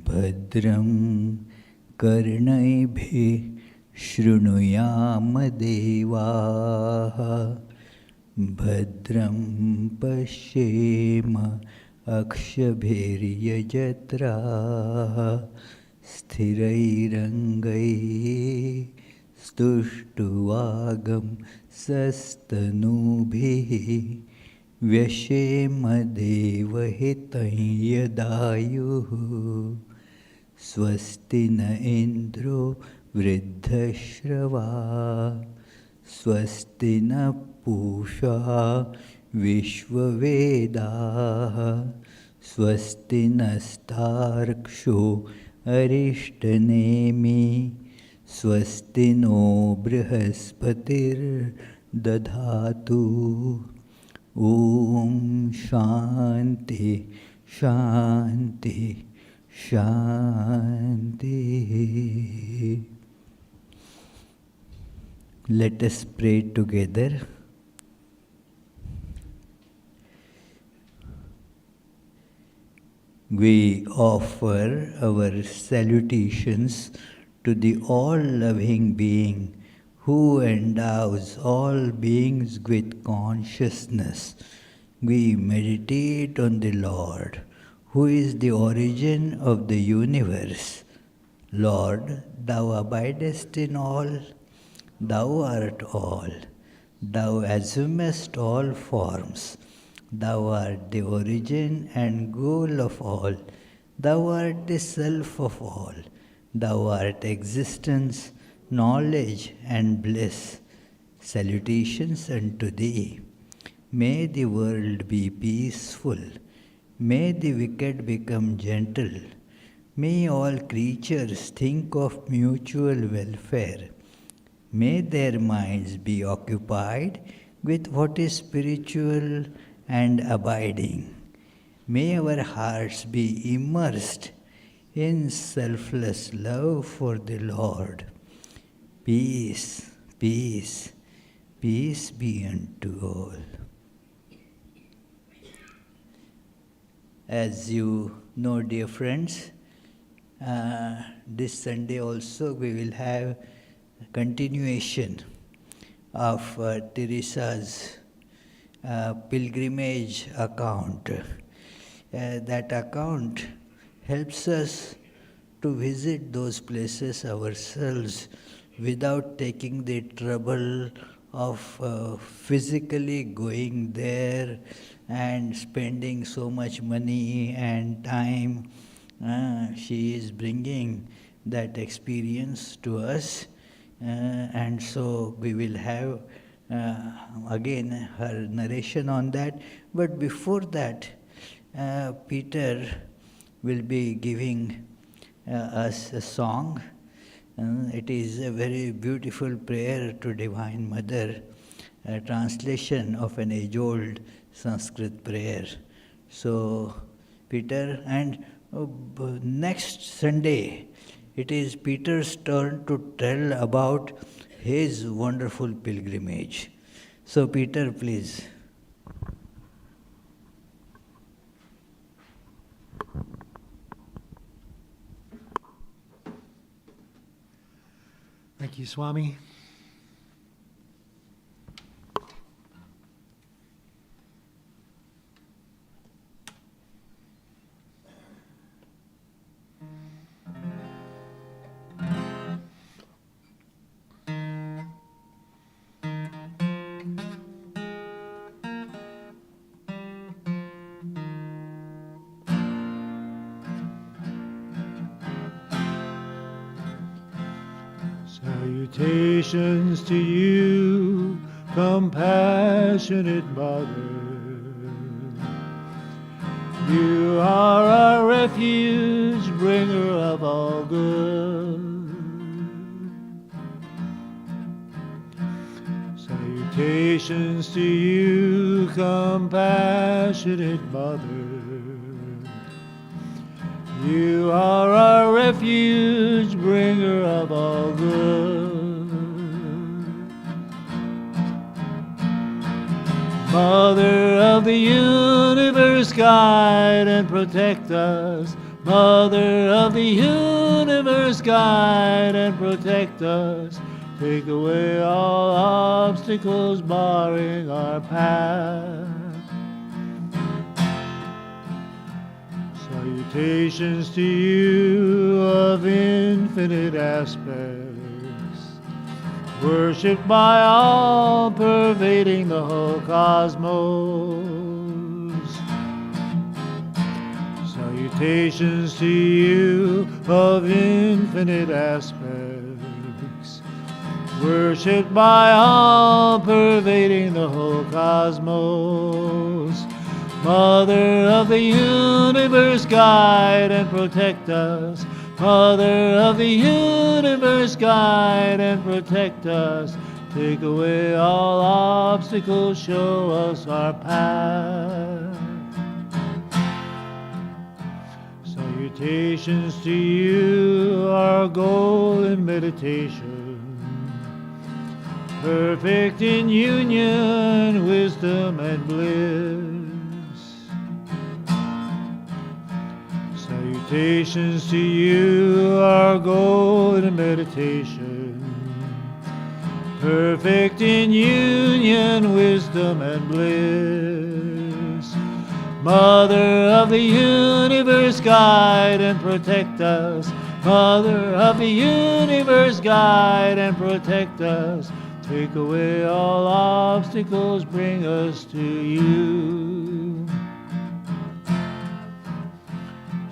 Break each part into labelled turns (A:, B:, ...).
A: Bhadram karnaibe shrunuyam devaha Bhadram pashyema akshabhiryajatra sthirairangai stuštuvagam sastanubhihi vyashema devahitam yadayuhu swasti na indro vriddhashrava swasti na pusha vishvavedaha swasti nastarksho arishtanemi swasti no brihaspatir dadhatu om shanti shanti shanti. Let us pray together. We offer our salutations to the all-loving being who endows all beings with consciousness. We meditate on the Lord, who is the origin of the universe. Lord, thou abidest in all, thou art all, thou assumest all forms. Thou art the origin and goal of all. Thou art the self of all. Thou art existence, knowledge and bliss. Salutations unto thee. May the world be peaceful. May the wicked become gentle. May all creatures think of mutual welfare. May their minds be occupied with what is spiritual and abiding. May our hearts be immersed in selfless love for the Lord. Peace, peace, peace be unto all. As you know, dear friends, this Sunday also we will have continuation of Teresa's pilgrimage account. That account helps us to visit those places ourselves without taking the trouble of physically going there and spending so much money and time. She is bringing that experience to us, and so we will have again her narration on that. But before that, Peter will be giving us a song. It is a very beautiful prayer to Divine Mother, a translation of an age-old Sanskrit prayer. So, Peter, and next Sunday, it is Peter's turn to tell about his wonderful pilgrimage. So, Peter, please.
B: Thank you, Swami. Salutations to you, compassionate Mother. You are our refuge, bringer of all good. Salutations to you, compassionate Mother. You are our refuge, bringer of all good. Mother of the universe, guide and protect us. Mother of the universe, guide and protect us. Take away all obstacles barring our path. Salutations to you of infinite aspects, worshipped by all, pervading the whole cosmos. Salutations to you of infinite aspects, worshipped by all, pervading the whole cosmos. Mother of the universe, guide and protect us. Mother of the universe, guide and protect us. Take away all obstacles, show us our path. Salutations to you, our goal in meditation, perfect in union, wisdom and bliss. Salutations to you, our goal in meditation, perfect in union, wisdom and bliss. Mother of the universe, guide and protect us. Mother of the universe, guide and protect us. Take away all obstacles, bring us to you.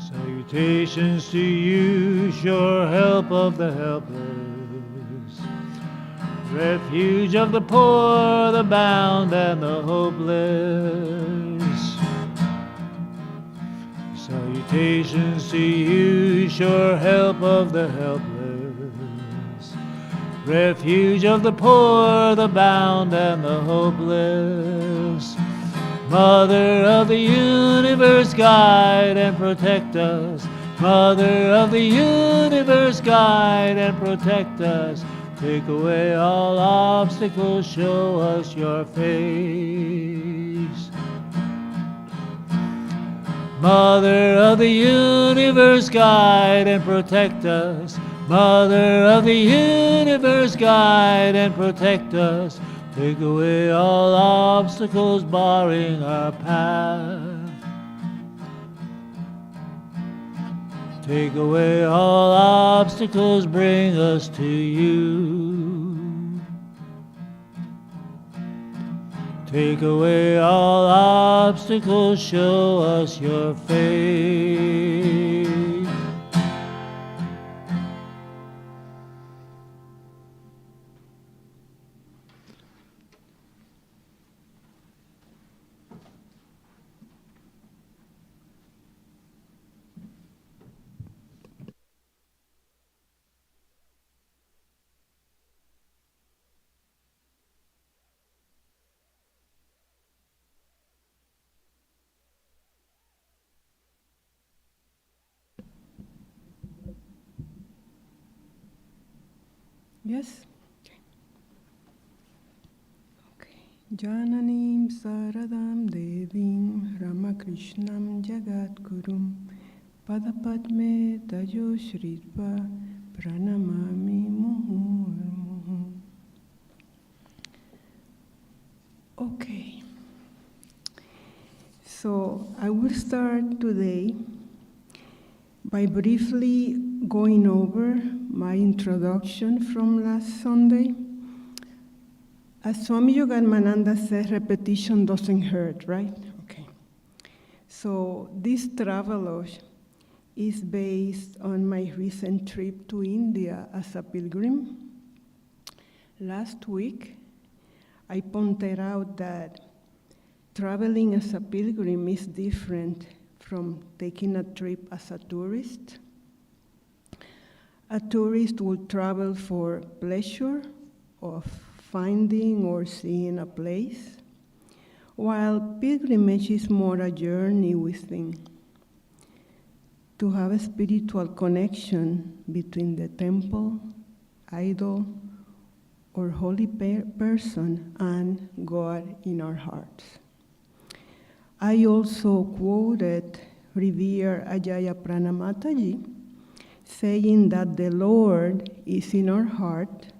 B: Salutations to you, sure help of the helpless, refuge of the poor, the bound, and the hopeless. Salutations to you, sure help of the helpless, refuge of the poor, the bound, and the hopeless. Mother of the universe, guide and protect us. Mother of the universe, guide and protect us. Take away all obstacles, show us your face. Mother of the universe, guide and protect us. Mother of the universe, guide and protect us. Take away all obstacles barring our path. Take away all obstacles, bring us to you. Take away all obstacles, show us your face.
C: Yes? Okay. Jananim Saradam Devim Ramakrishnam Jagadgurum Padapadme Tajo Shritva Pranamami Muhurmuhu. Okay. So I will start today by briefly going over my introduction from last Sunday. As Swami Yoganananda said, repetition doesn't hurt, right? Okay. So this travelogue is based on my recent trip to India as a pilgrim. Last week, I pointed out that traveling as a pilgrim is different from taking a trip as a tourist. A tourist will travel for pleasure of finding or seeing a place, while pilgrimage is more a journey within. to have a spiritual connection between the temple, idol, or holy person and God in our hearts. I also quoted Revered Ajaya Prana Mataji, saying that the Lord is in our heart,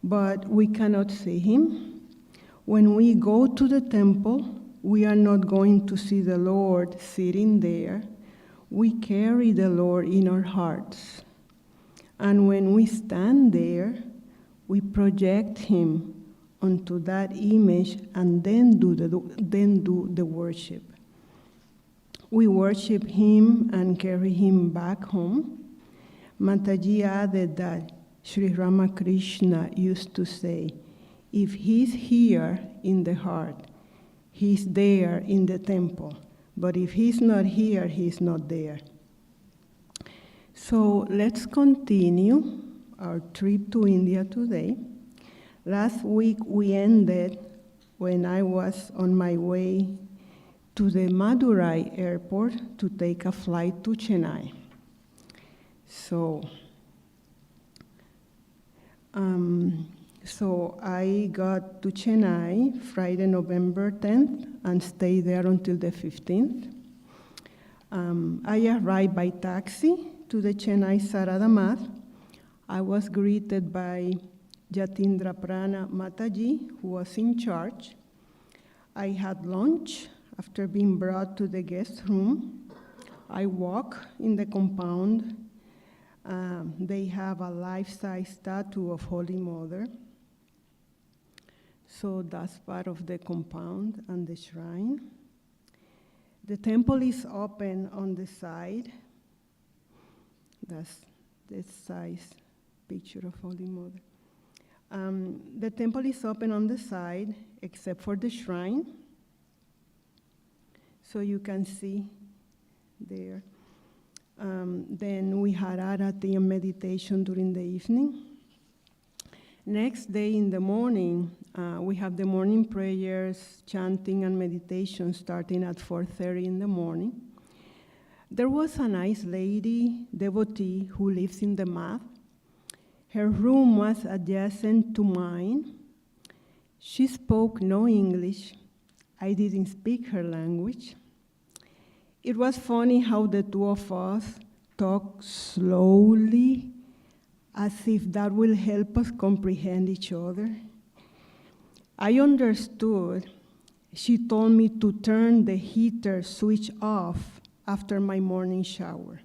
C: but we cannot see him. When we go to the temple, we are not going to see the Lord sitting there. We carry the Lord in our hearts. And when we stand there, we project him onto that image and then do the worship. We worship him and carry him back home. Mataji added that Sri Ramakrishna used to say, if he's here in the heart, he's there in the temple. But if he's not here, he's not there. So let's continue our trip to India today. Last week we ended when I was on my way to the Madurai airport to take a flight to Chennai. So I got to Chennai Friday, November 10th, and stayed there until the 15th. I arrived by taxi to the Chennai Sarada Math. I was greeted by Jatindra Prana Mataji, who was in charge. I had lunch after being brought to the guest room. I walked in the compound. They have a life-size statue of Holy Mother. So that's part of the compound and the shrine. The temple is open on the side. That's this size picture of Holy Mother. The temple is open on the side, except for the shrine. So you can see there. Then we had arati and meditation during the evening. Next day in the morning, we have the morning prayers, chanting, and meditation starting at 4:30 in the morning. There was a nice lady, devotee, who lives in the math. Her room was adjacent to mine. She spoke no English. I didn't speak her language. It was funny how the two of us talked slowly, as if that will help us comprehend each other. I understood. She told me to turn the heater switch off after my morning shower.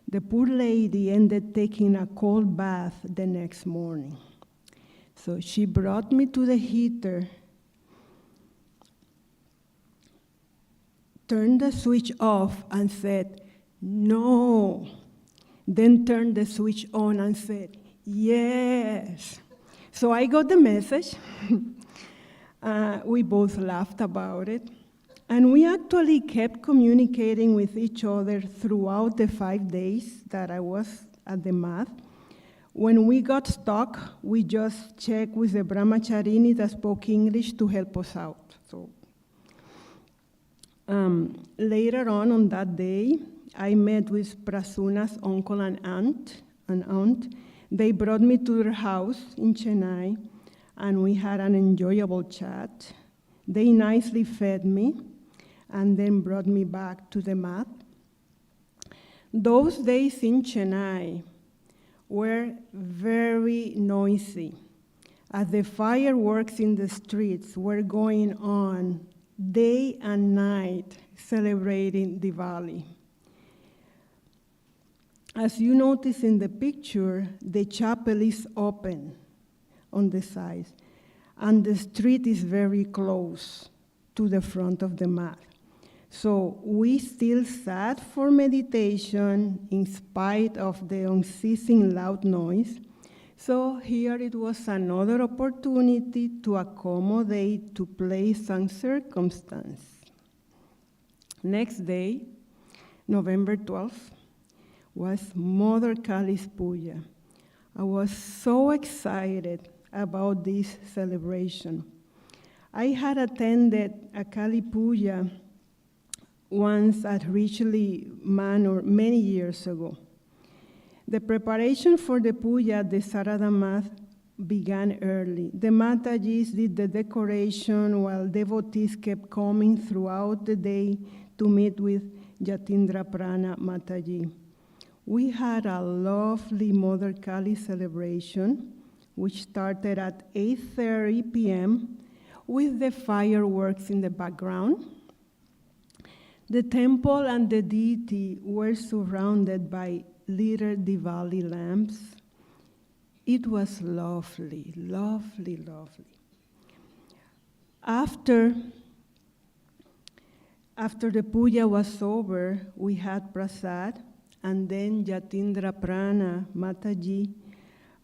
C: The poor lady ended taking a cold bath the next morning. So she brought me to the heater, turned the switch off and said, "No." Then turned the switch on and said, "Yes." So I got the message. We both laughed about it. And we actually kept communicating with each other throughout the 5 days that I was at the math. When we got stuck, we just checked with the brahmacharini that spoke English to help us out. So later on that day, I met with Prasuna's uncle and aunt. They brought me to their house in Chennai, and we had an enjoyable chat. They nicely fed me and then brought me back to the mat. Those days in Chennai were very noisy, as the fireworks in the streets were going on day and night celebrating Diwali. As you notice in the picture, the chapel is open on the sides, and the street is very close to the front of the mat. So we still sat for meditation in spite of the unceasing loud noise. So here it was another opportunity to accommodate to place and circumstance. Next day, November 12th, was Mother Kali's Puja. I was so excited about this celebration. I had attended a Kali Puja once at Richley Manor many years ago. The preparation for the puja at the Sarada Math began early. The Matajis did the decoration while devotees kept coming throughout the day to meet with Yatindra Prana Mataji. We had a lovely Mother Kali celebration, which started at 8:30 p.m. with the fireworks in the background. The temple and the deity were surrounded by little Diwali lamps. It was lovely, lovely, lovely. After the puja was over, we had prasad, and then Yatindra Prana Mataji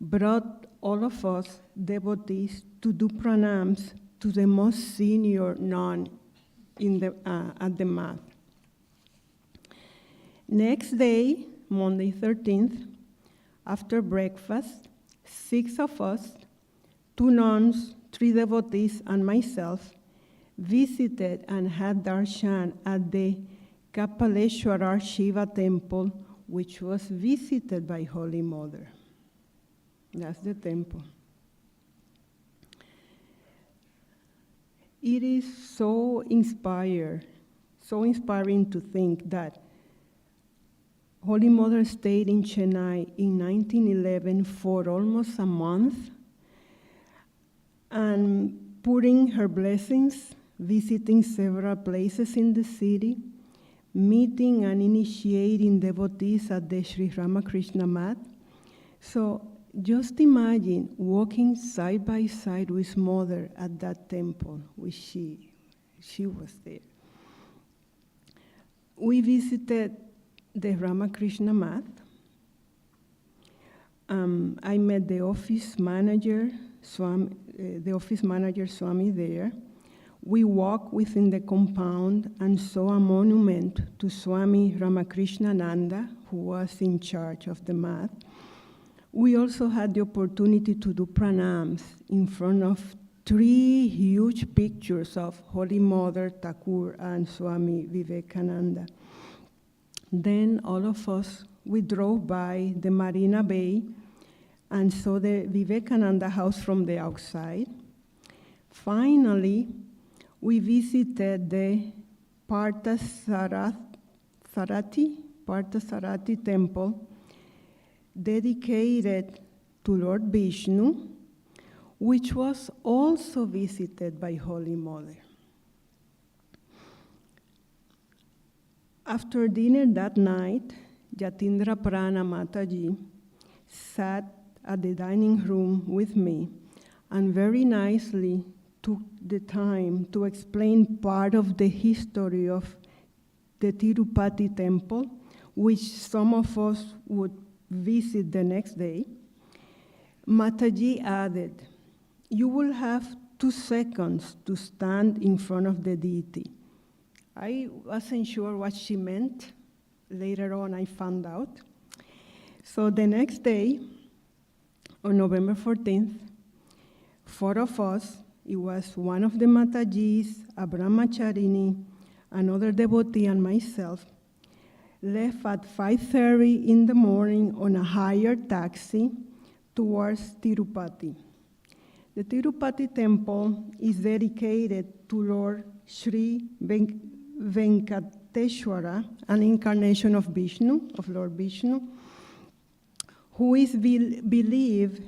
C: brought all of us devotees to do pranams to the most senior nun at the mat. Next day, Monday 13th, after breakfast, 6 of us, 2 nuns, 3 devotees, and myself, visited and had darshan at the Kapaleshwara Shiva temple, which was visited by Holy Mother. That's the temple. It is so inspiring to think that Holy Mother stayed in Chennai in 1911 for almost a month and putting her blessings, visiting several places in the city, meeting and initiating devotees at the Sri Ramakrishna Mat. So just imagine walking side by side with Mother at that temple, which she was there. We visited the Ramakrishna Mat. I met the office manager, Swami there. We walked within the compound and saw a monument to Swami Ramakrishnananda, who was in charge of the mat. We also had the opportunity to do pranams in front of 3 huge pictures of Holy Mother, Thakur, and Swami Vivekananda. Then all of us, we drove by the Marina Bay and saw the Vivekananda house from the outside. Finally, we visited the Parthasarathi temple, dedicated to Lord Vishnu, which was also visited by Holy Mother. After dinner that night, Yatindra Prana Mataji sat at the dining room with me and very nicely took the time to explain part of the history of the Tirupati temple, which some of us would visit the next day. Mataji added, "You will have 2 seconds to stand in front of the deity." I wasn't sure what she meant. Later on, I found out. So the next day, on November 14th, 4 of us, it was one of the Matajis, a Brahmacharini, another devotee, and myself, left at 5:30 in the morning on a hired taxi towards Tirupati. The Tirupati temple is dedicated to Lord Sri Venkateshwara, an incarnation of Vishnu, of Lord Vishnu, who is believed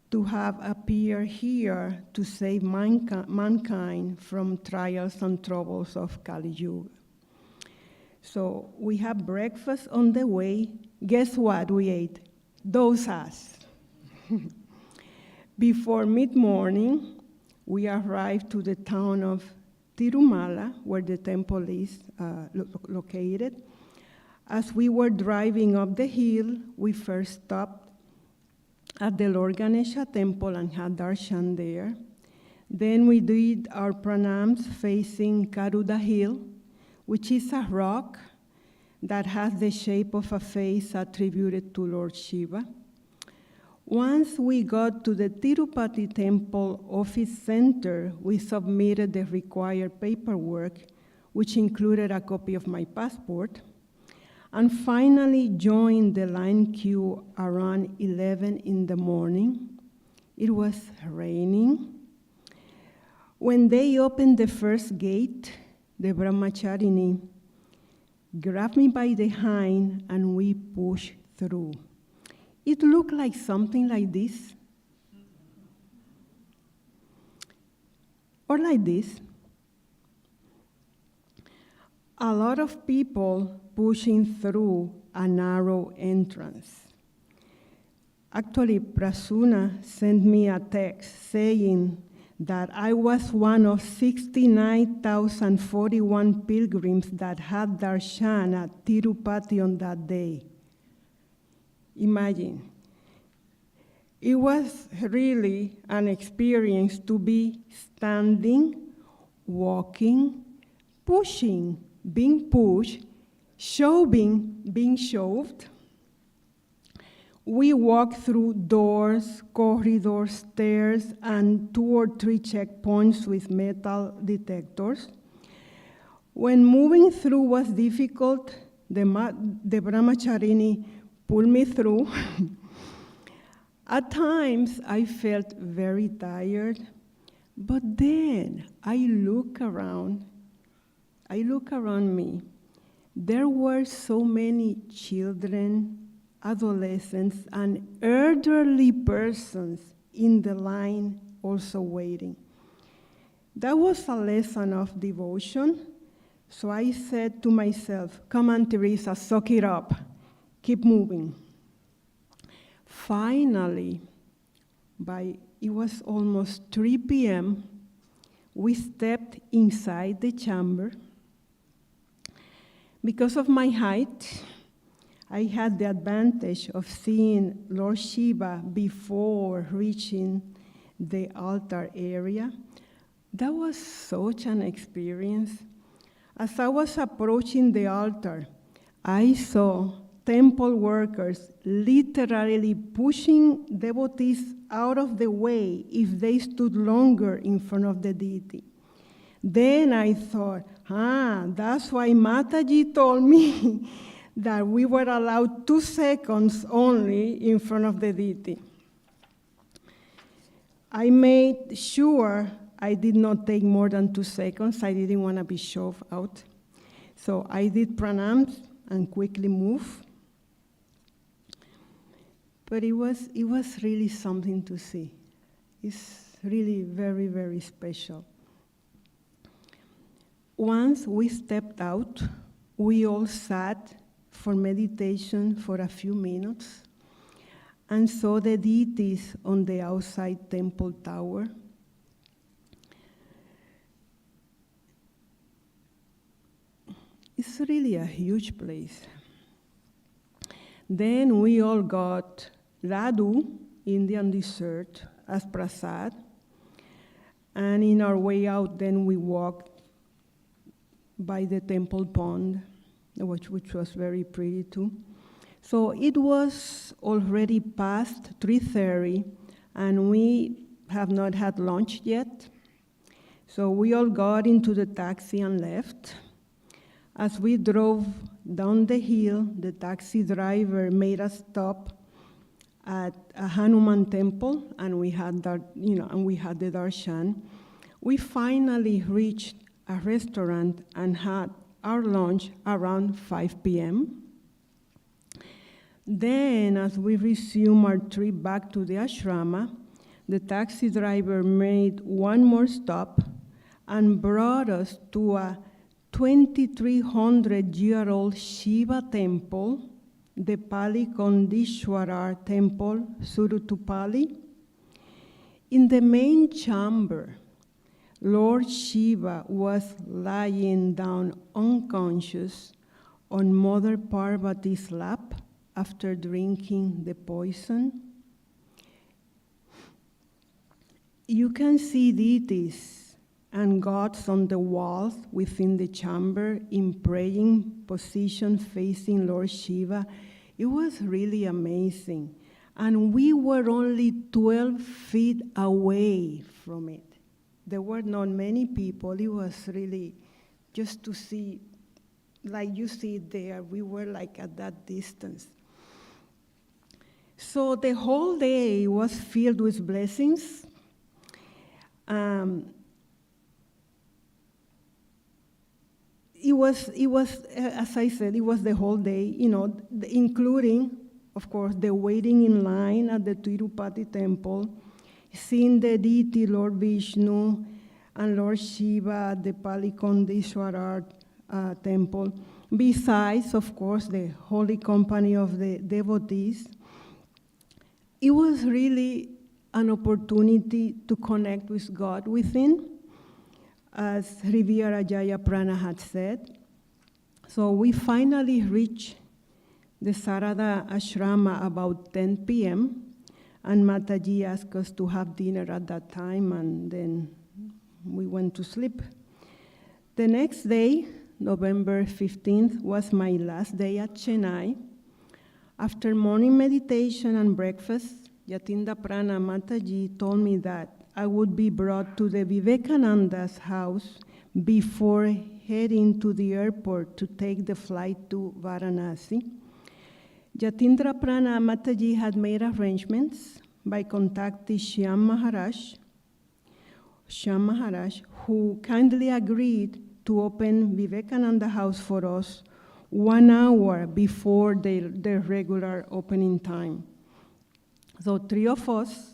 C: to have appeared here to save mankind from trials and troubles of Kali Yuga. So we have breakfast on the way. Guess what we ate? Dosas. Before mid-morning, we arrived to the town of Tirumala, where the temple is located. As we were driving up the hill, we first stopped at the Lord Ganesha temple and had darshan there. Then we did our pranams facing Garuda Hill, which is a rock that has the shape of a face attributed to Lord Shiva. Once we got to the Tirupati temple office center, we submitted the required paperwork, which included a copy of my passport, and finally joined the line queue around 11 in the morning. It was raining. When they opened the first gate, the brahmacharini grabbed me by the hand and we pushed through. It looked like something like this, or like this. A lot of people pushing through a narrow entrance. Actually, Prasuna sent me a text saying that I was one of 69,041 pilgrims that had darshan at Tirupati on that day. Imagine. It was really an experience to be standing, walking, pushing, being pushed, shoving, being shoved. We walked through doors, corridors, stairs, and 2 or 3 checkpoints with metal detectors. When moving through was difficult, the brahmacharini pulled me through. At times, I felt very tired, but then I look around me. There were so many children, adolescents, and elderly persons in the line also waiting. That was a lesson of devotion, so I said to myself, come on, Teresa, soak it up, keep moving. Finally, it was almost 3 p.m., we stepped inside the chamber. Because of my height, I had the advantage of seeing Lord Shiva before reaching the altar area. That was such an experience. As I was approaching the altar, I saw temple workers literally pushing devotees out of the way if they stood longer in front of the deity. Then I thought, that's why Mataji told me that we were allowed 2 seconds only in front of the deity. I made sure I did not take more than 2 seconds. I didn't want to be shoved out. So I did pranams and quickly moved. But it was really something to see. It's really very, very special. Once we stepped out, we all sat for meditation for a few minutes and saw the deities on the outside temple tower. It's really a huge place. Then we all got laddu, Indian dessert, as prasad. And in our way out, then we walked by the temple pond, which was very pretty too. So it was already past 3:30, and we have not had lunch yet. So we all got into the taxi and left. As we drove down the hill, the taxi driver made us stop at a Hanuman temple, and we had the darshan. We finally reached a restaurant and had our lunch around 5 p.m. Then, as we resumed our trip back to the ashrama, the taxi driver made one more stop and brought us to a 2,300-year-old Shiva temple, the Pali Kondishwarar temple, Surutupalli. In the main chamber, Lord Shiva was lying down unconscious on Mother Parvati's lap after drinking the poison. You can see deities and gods on the walls within the chamber in praying position facing Lord Shiva. It was really amazing. And we were only 12 feet away from it. There were not many people. It was really just to see, like you see it there, we were like at that distance. So the whole day was filled with blessings. It was, as I said, it was the whole day, including, of course, the waiting in line at the Tirupati temple, seeing the deity Lord Vishnu and Lord Shiva at the Palikondeshwarar temple, besides, of course, the holy company of the devotees. It was really an opportunity to connect with God within, as Riviera Jaya Prana had said. So we finally reached the Sarada Ashrama about 10 p.m., and Mataji asked us to have dinner at that time, and then we went to sleep. The next day, November 15th, was my last day at Chennai. After morning meditation and breakfast, Yatinda Prana Mataji told me that I would be brought to the Vivekananda's house before heading to the airport to take the flight to Varanasi. Yatindra Prana Mataji had made arrangements by contacting Shyam Maharaj, who kindly agreed to open Vivekananda House for us 1 hour before the regular opening time. So 3 of us,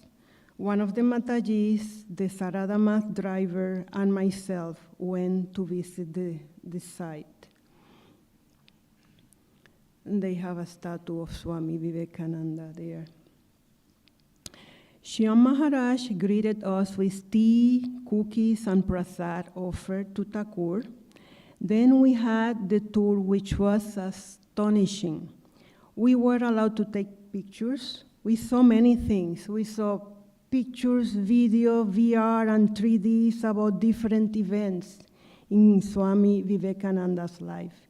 C: one of the Matajis, the Sarada Math driver, and myself went to visit the site. And they have a statue of Swami Vivekananda there. Shyam Maharaj greeted us with tea, cookies, and prasad offered to Thakur. Then we had the tour, which was astonishing. We were allowed to take pictures. We saw many things. We saw pictures, video, VR, and 3Ds about different events in Swami Vivekananda's life.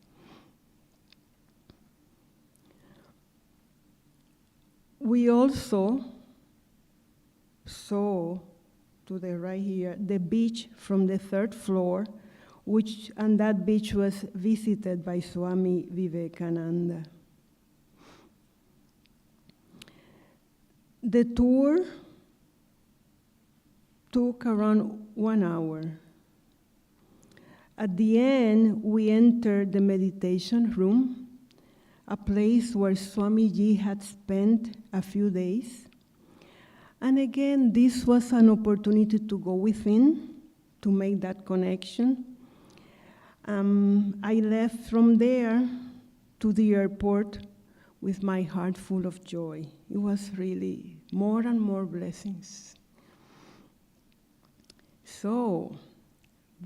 C: We also saw, to the right here, the beach from the 3rd floor, and that beach was visited by Swami Vivekananda. The tour took around 1 hour. At the end, we entered the meditation room, a place where Swamiji had spent a few days. And again, this was an opportunity to go within, to make that connection. I left from there to the airport with my heart full of joy. It was really more and more blessings. So,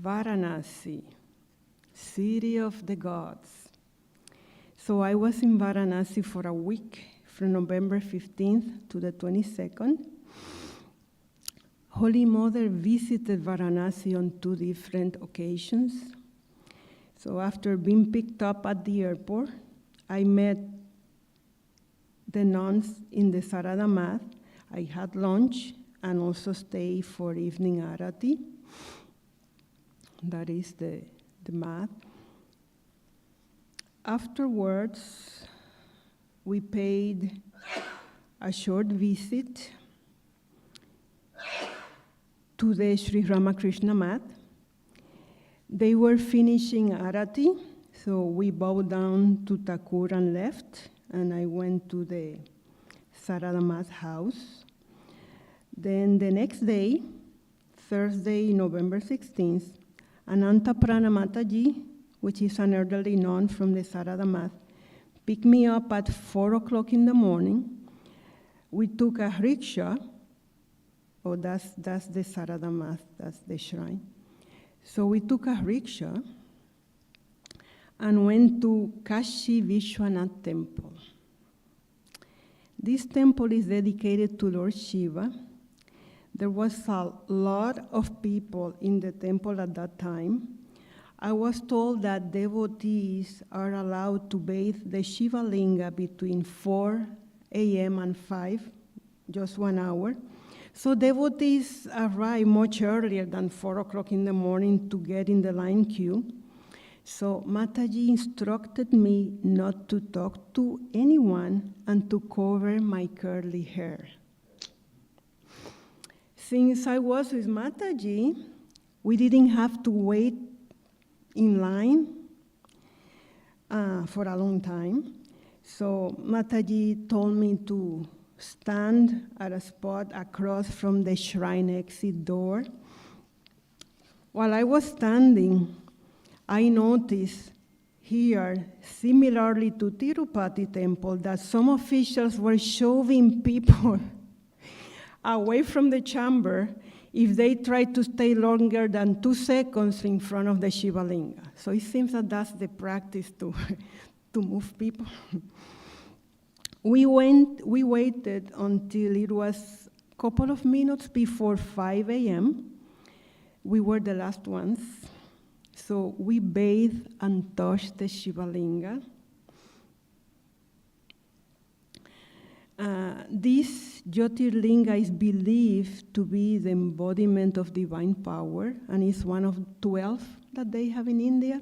C: Varanasi, city of the gods. So I was in Varanasi for a week, from November 15th to the 22nd. Holy Mother visited Varanasi on 2 different occasions. So after being picked up at the airport, I met the nuns in the Sarada Math. I had lunch and also stayed for evening arati. That is the math. Afterwards, we paid a short visit to the Sri Ramakrishna Math. They were finishing arati, so we bowed down to Thakur and left, and I went to the Sarada Math house. Then the next day, Thursday, November 16th, Ananta Prana Mataji, which is an elderly nun from the Sarada Math, picked me up at 4 o'clock in the morning. We took a rickshaw. Oh, that's the Sarada Math, that's the shrine. So we took a rickshaw and went to Kashi Vishwanath temple. This temple is dedicated to Lord Shiva. There was a lot of people in the temple at that time. I was told that devotees are allowed to bathe the Shiva Linga between 4 a.m. and 5, just 1 hour. So devotees arrive much earlier than 4 o'clock in the morning to get in the line queue. So Mataji instructed me not to talk to anyone and to cover my curly hair. Since I was with Mataji, we didn't have to wait in line for a long time. So Mataji told me to stand at a spot across from the shrine exit door. While I was standing, I noticed here, similarly to Tirupati temple, that some officials were shoving people away from the chamber if they tried to stay longer than 2 seconds in front of the Shiva Linga. So it seems that that's the practice to move people. We waited until it was a couple of minutes before 5 a.m. We were the last ones. So we bathed and touched the Shiva Linga. This Jyotirlinga is believed to be the embodiment of divine power, and is one of 12 that they have in India.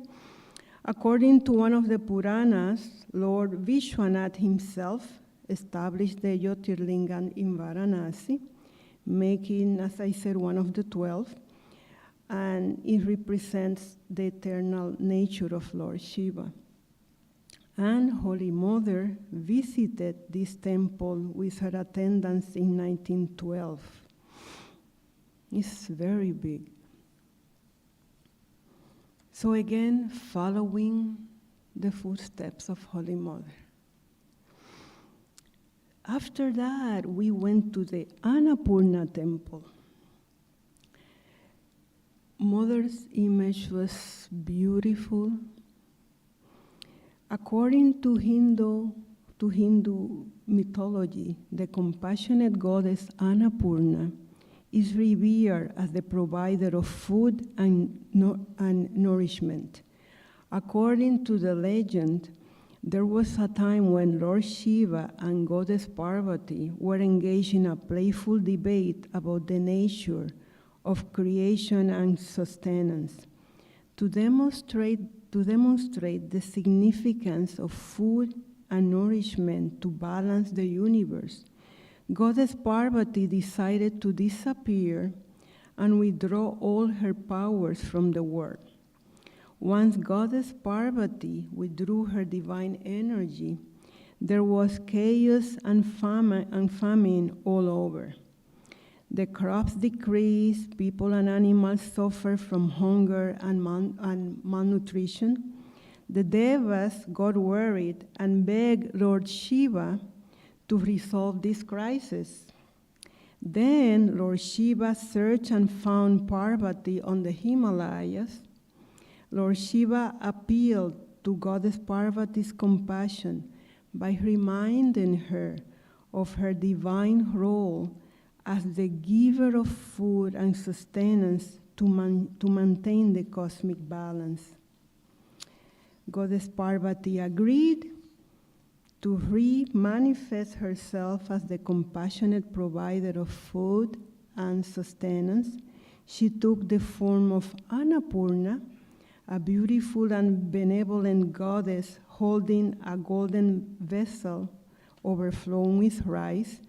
C: According to one of the Puranas, Lord Vishwanath himself established the Jyotirlinga in Varanasi, making, as I said, one of the 12, and it represents the eternal nature of Lord Shiva. And Holy Mother visited this temple with her attendants in 1912. It's very big. So again, following the footsteps of Holy Mother. After that, we went to the Annapurna temple. Mother's image was beautiful. According to Hindu mythology, the compassionate goddess Annapurna is revered as the provider of food and nourishment. According to the legend, there was a time when Lord Shiva and Goddess Parvati were engaged in a playful debate about the nature of creation and sustenance. To demonstrate the significance of food and nourishment to balance the universe, Goddess Parvati decided to disappear and withdraw all her powers from the world. Once Goddess Parvati withdrew her divine energy, there was chaos and famine all over. The crops decreased, people and animals suffered from hunger and malnutrition. The Devas got worried and begged Lord Shiva to resolve this crisis. Then Lord Shiva searched and found Parvati on the Himalayas. Lord Shiva appealed to Goddess Parvati's compassion by reminding her of her divine role as the giver of food and sustenance to maintain the cosmic balance. Goddess Parvati agreed to re-manifest herself as the compassionate provider of food and sustenance. She took the form of Annapurna, a beautiful and benevolent goddess holding a golden vessel overflowing with rice.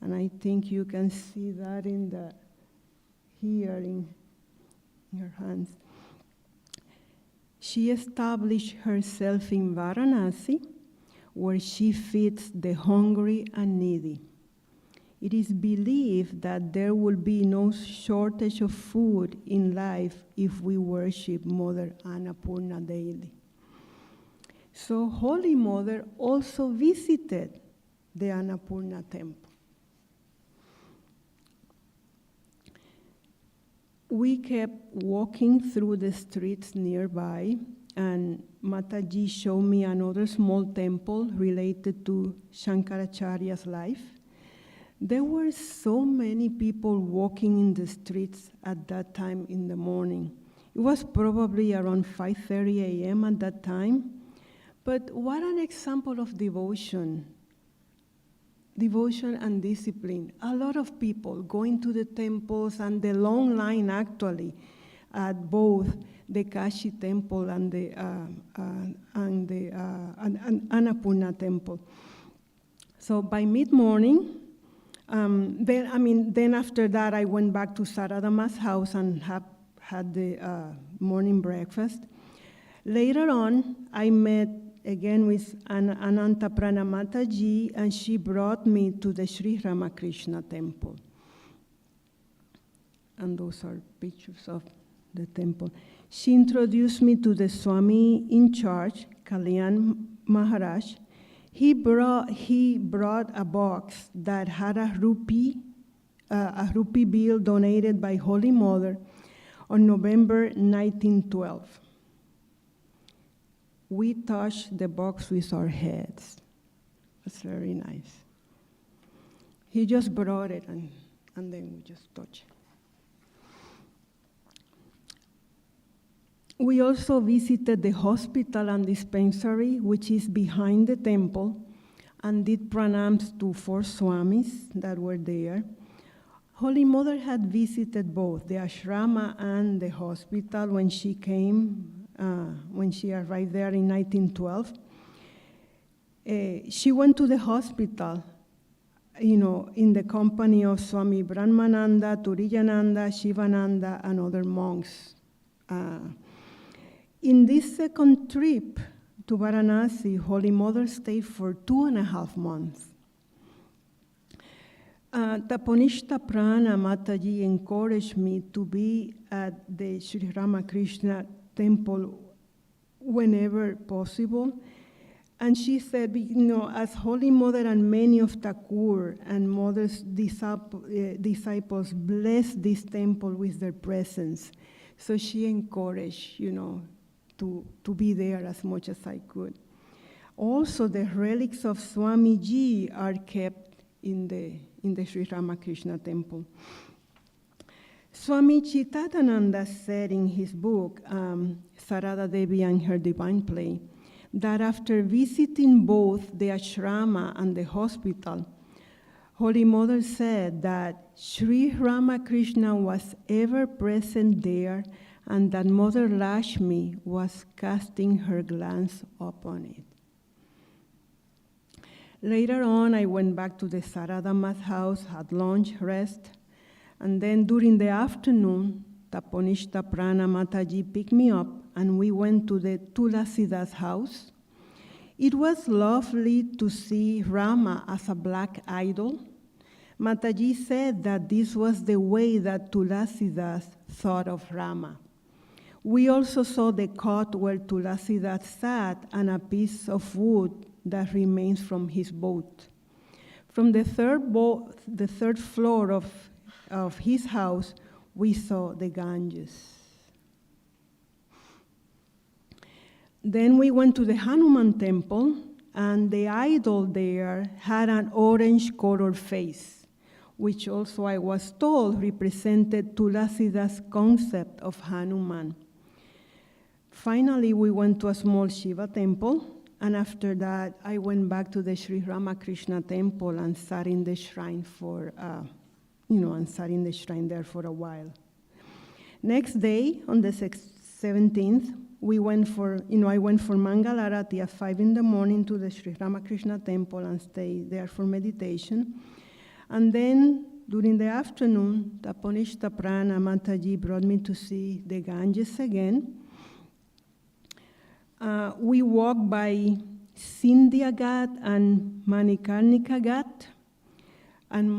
C: And I think you can see that here in her hands. She established herself in Varanasi, where she feeds the hungry and needy. It is believed that there will be no shortage of food in life if we worship Mother Annapurna daily. So Holy Mother also visited the Annapurna temple. We kept walking through the streets nearby, and Mataji showed me another small temple related to Shankaracharya's life. There were so many people walking in the streets at that time in the morning. It was probably around 5:30 a.m. at that time. But what an example of devotion and discipline. A lot of people going to the temples and the long line actually. at both the Kashi temple and the Annapurna temple. So by mid-morning, then after that, I went back to Saradama's house and had the morning breakfast. Later on, I met again with Anantaprana Mataji, and she brought me to the Sri Ramakrishna temple. And those are pictures of the temple. She introduced me to the Swami in charge, Kalyan Maharaj. He brought a box that had a rupee bill donated by Holy Mother on November 1912. We touched the box with our heads. It's very nice. He just brought it and then we just touched it. We also visited the hospital and dispensary, which is behind the temple, and did pranams to 4 swamis that were there. Holy Mother had visited both the ashrama and the hospital when she arrived there in 1912. She went to the hospital, in the company of Swami Brahmananda, Turiyananda, Shivananda, and other monks. In this second trip to Varanasi, Holy Mother stayed for 2.5 months. Taponishta Prana Mataji encouraged me to be at the Sri Ramakrishna temple whenever possible. And she said, as Holy Mother and many of Thakur and Mother's disciples blessed this temple with their presence. So she encouraged, to be there as much as I could. Also, the relics of Swamiji are kept in the Sri Ramakrishna temple. Swami Chittatananda said in his book, Sarada Devi and Her Divine Play, that after visiting both the ashrama and the hospital, Holy Mother said that Sri Ramakrishna was ever present there and that Mother Lakshmi was casting her glance upon it. Later on, I went back to the Saradama's house, had lunch, rest, and then during the afternoon, Taponishta Prana Mataji picked me up and we went to the Tulasidas house. It was lovely to see Rama as a black idol. Mataji said that this was the way that Tulasidas thought of Rama. We also saw the cot where Tulasidas sat and a piece of wood that remains from his boat. From the third floor of his house, we saw the Ganges. Then we went to the Hanuman temple, and the idol there had an orange-colored face, which also I was told represented Tulasidas' concept of Hanuman. Finally, we went to a small Shiva temple, and after that, I went back to the Sri Ramakrishna temple and sat in the shrine there for a while. Next day, on the 17th, I went for Mangalarati at 5 in the morning to the Sri Ramakrishna temple and stayed there for meditation. And then, during the afternoon, Taponishta Prana Mataji brought me to see the Ganges again. We walked by Sindhya Ghat and Manikarnika Ghat, and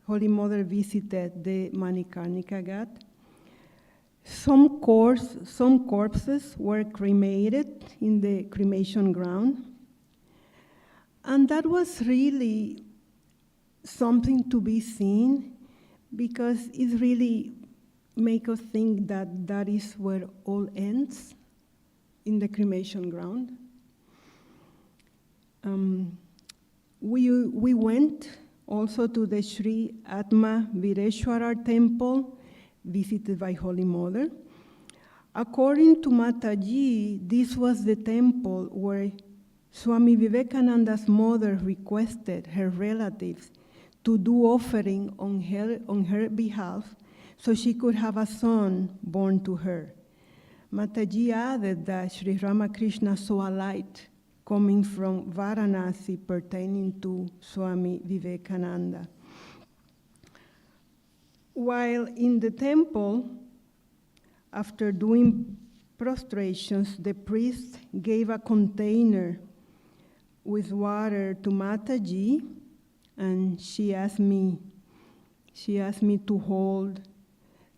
C: Holy Mother visited the Manikarnika Ghat. Some corpses were cremated in the cremation ground, and that was really something to be seen because it really makes us think that that is where all ends, in the cremation ground. We went also to the Sri Atma Vireshwarar temple, visited by Holy Mother. According to Mataji, this was the temple where Swami Vivekananda's mother requested her relatives to do offering on her behalf so she could have a son born to her. Mataji added that Sri Ramakrishna saw a light coming from Varanasi pertaining to Swami Vivekananda. While in the temple, after doing prostrations, the priest gave a container with water to Mataji, and she asked me to hold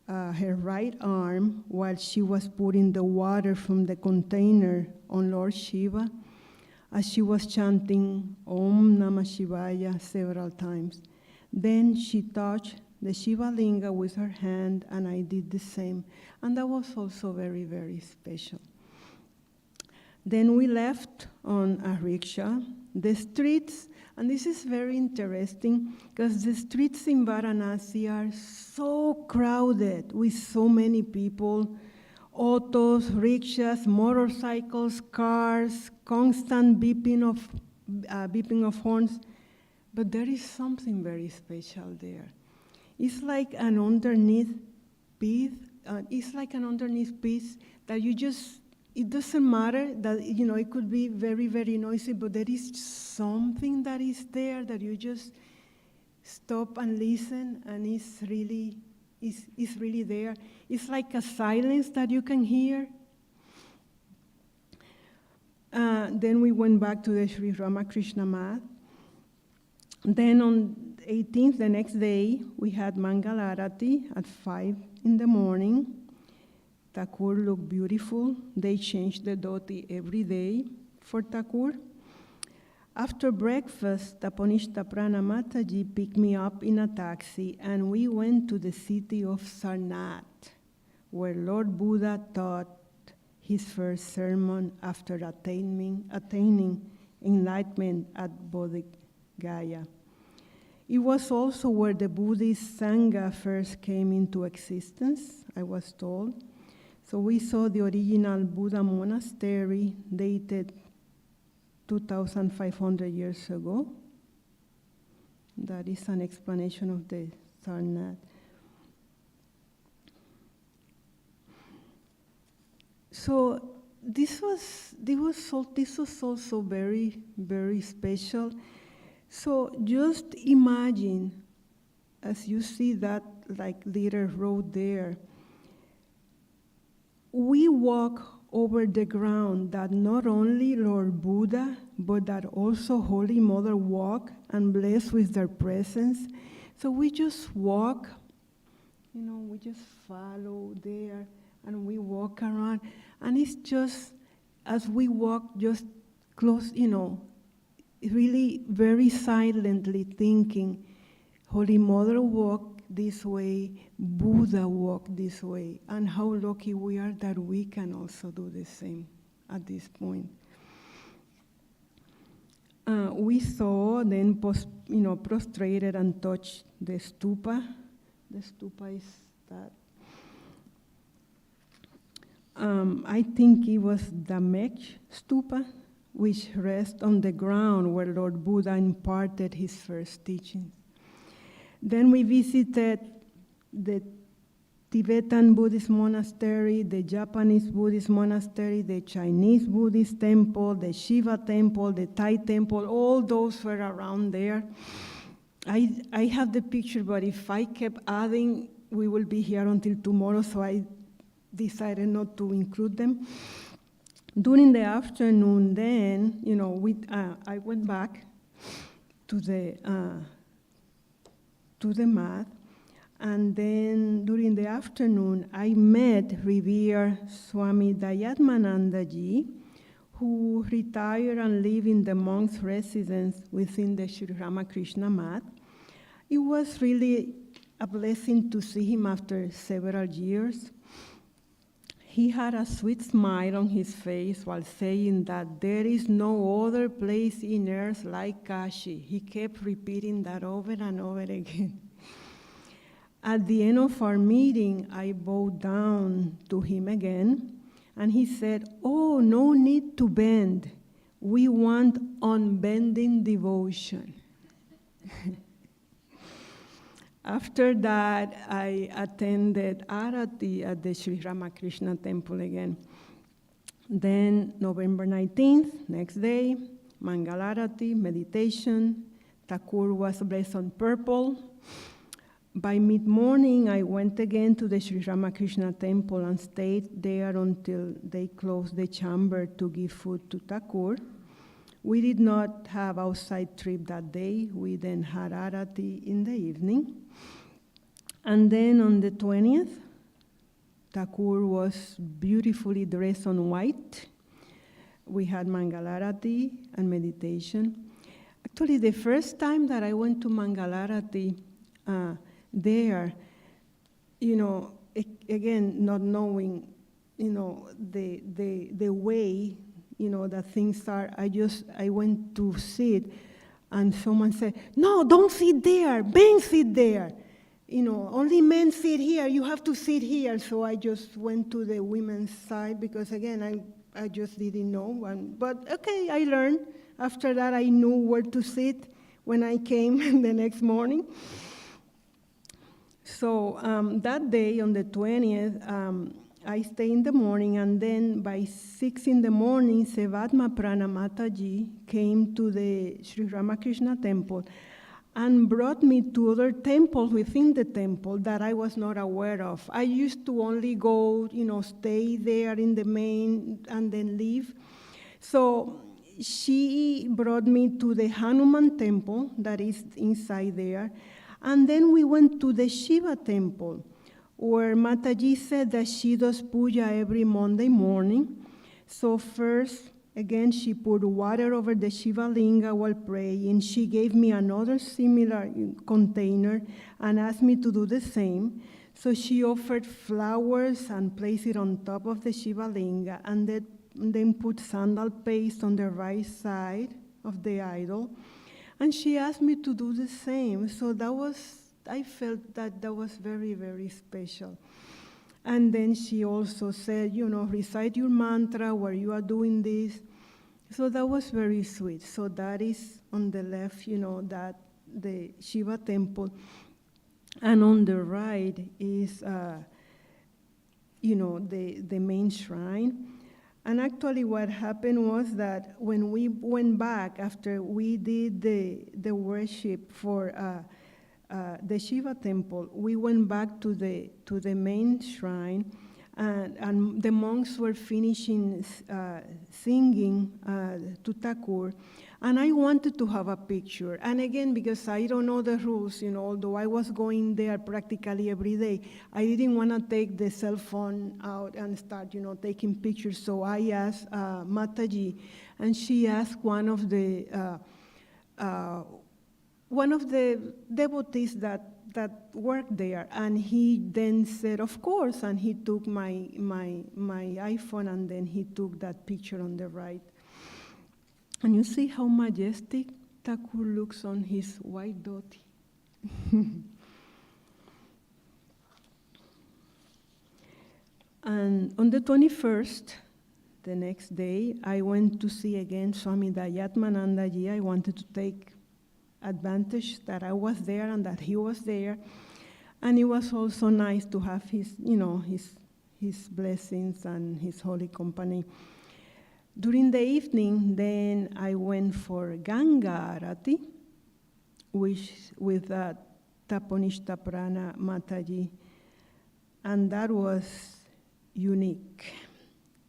C: her right arm while she was putting the water from the container on Lord Shiva, as she was chanting Om Namah Shivaya several times. Then she touched the Shiva Linga with her hand, and I did the same. And that was also very, very special. Then we left on a rickshaw. The streets, and this is very interesting, because the streets in Varanasi are so crowded with so many people, autos, rickshaws, motorcycles, cars, constant beeping of horns. But there is something very special there. It's like an underneath piece. That you just. It doesn't matter that it could be very, very noisy, but there is something that is there that you just stop and listen, and it's really there. It's like a silence that you can hear. Then we went back to the Sri Ramakrishna Math. Then on 18th, the next day, we had Mangalarati at 5 in the morning. Thakur looked beautiful. They changed the dhoti every day for Thakur. After breakfast, Tapanishta Prana Mataji picked me up in a taxi, and we went to the city of Sarnath, where Lord Buddha taught his first sermon after attaining enlightenment at Bodh Gaya. It was also where the Buddhist Sangha first came into existence, I was told. So we saw the original Buddha monastery dated 2,500 years ago. That is an explanation of the Sarnath. So this was also very, very special. So just imagine, as you see that like little road there, we walk over the ground that not only Lord Buddha, but that also Holy Mother walk and bless with their presence. So we just walk, we just follow there, and we walk around. And it's just, as we walk, just close, really very silently thinking, Holy Mother walked this way, Buddha walked this way, and how lucky we are that we can also do the same at this point. We saw then prostrated and touched the stupa. The stupa is that. I think it was the Mech stupa, which rests on the ground where Lord Buddha imparted his first teachings. Then we visited the Tibetan Buddhist monastery, the Japanese Buddhist monastery, the Chinese Buddhist temple, the Shiva temple, the Thai temple. All those were around there. I have the picture, but if I kept adding, we will be here until tomorrow, so I decided not to include them. During the afternoon, then, I went back to the mat, and then during the afternoon, I met revered Swami Dayatmanandaji, who retired and lived in the monk's residence within the Sri Ramakrishna Mat. It was really a blessing to see him after several years. He had a sweet smile on his face while saying that there is no other place in earth like Kashi. He kept repeating that over and over again. At the end of our meeting, I bowed down to him again, and he said, "Oh, no need to bend. We want unbending devotion." After that, I attended Arati at the Sri Ramakrishna temple again. Then November 19th, next day, Mangalarati, meditation. Thakur was blessed on purple. By mid-morning, I went again to the Sri Ramakrishna temple and stayed there until they closed the chamber to give food to Thakur. We did not have outside trip that day. We then had Arati in the evening. And then on the 20th, Thakur was beautifully dressed on white. We had Mangalarati and meditation. Actually, the first time that I went to Mangalarati there, again, not knowing, the way, that things are, I went to sit, and someone said, "No, don't sit there, men sit there. Only men sit here, you have to sit here." So I just went to the women's side because, again, I just didn't know. But okay, I learned. After that, I knew where to sit when I came the next morning. So that day, on the 20th, I stayed in the morning, and then by 6 in the morning, Sevatma Prana Mataji came to the Sri Ramakrishna temple and brought me to other temples within the temple that I was not aware of. I used to only go, stay there in the main and then leave. So she brought me to the Hanuman temple that is inside there. And then we went to the Shiva temple, where Mataji said that she does puja every Monday morning. So first, again, she poured water over the Shiva linga while praying. She gave me another similar container and asked me to do the same. So she offered flowers and placed it on top of the Shiva linga, and then put sandal paste on the right side of the idol. And she asked me to do the same. So I felt that was very, very special. And then she also said, recite your mantra while you are doing this. So that was very sweet. So that is on the left, that the Shiva temple. And on the right is, the main shrine. And actually what happened was that when we went back, after we did the worship for the Shiva temple, we went back to the main shrine, and the monks were finishing singing to Thakur, and I wanted to have a picture. And again, because I don't know the rules, although I was going there practically every day, I didn't want to take the cell phone out and start, taking pictures. So I asked Mataji, and she asked one of the devotees that worked there, and he then said, of course, and he took my iPhone, and then he took that picture on the right. And you see how majestic Thakur looks on his white dhoti. And on the 21st, the next day, I went to see again Swami Dayatmanandaji. I wanted to take advantage that I was there and that he was there. And it was also nice to have his blessings and his holy company. During the evening, then I went for Ganga Arati, with Taponishta Prana Mataji, and that was unique.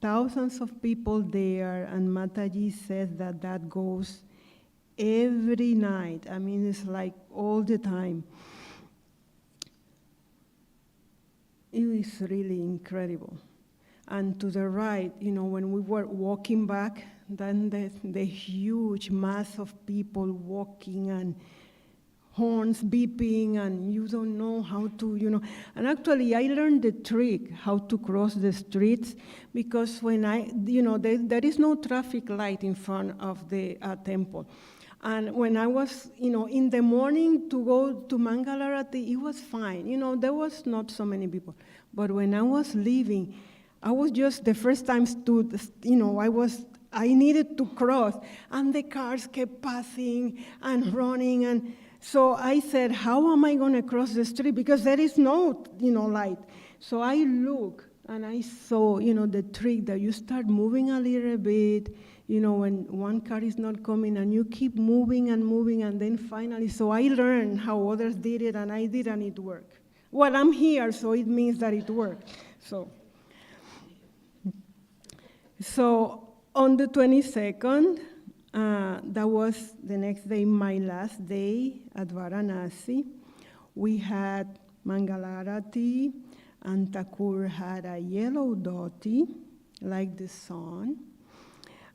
C: Thousands of people there, and Mataji says that goes every night. I mean, it's like all the time. It is really incredible. And to the right, when we were walking back, then the huge mass of people walking and horns beeping, and you don't know how to, And actually, I learned the trick, how to cross the streets, because when there is no traffic light in front of the temple. And when I was, in the morning to go to Mangalarati, it was fine. There was not so many people. But when I was leaving, I was just the first time stood, I needed to cross, and the cars kept passing and running, and So I said, how am I going to cross the street? Because there is no, light. So I look, and I saw, the trick that you start moving a little bit, when one car is not coming, and you keep moving, and then finally, so I learned how others did it, and I did, and it worked. Well, I'm here, so it means that it worked. So on the 22nd, that was the next day, my last day at Varanasi. We had Mangalarati, and Thakur had a yellow dhoti, like the sun.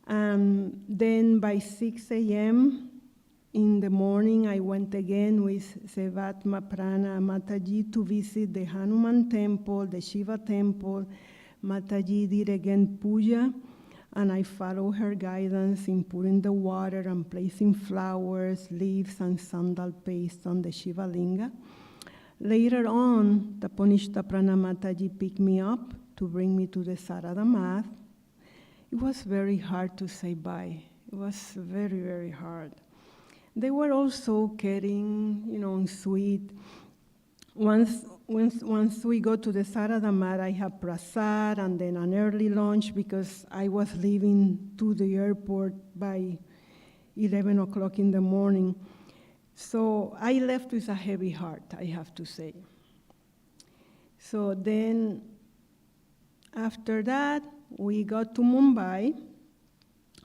C: Then by 6 a.m. in the morning, I went again with Sevatma Prana Mataji to visit the Hanuman temple, the Shiva temple. Mataji did again puja, and I followed her guidance in putting the water and placing flowers, leaves, and sandal paste on the Shiva linga. Later on, the Ponishta Prana Mataji picked me up to bring me to the Sarada Math. It was very hard to say bye. It was very, very hard. They were all so caring, sweet. Once we go to the Sarada Math, I have prasad and then an early lunch because I was leaving to the airport by 11 o'clock in the morning. So I left with a heavy heart, I have to say. So then, after that, we got to Mumbai,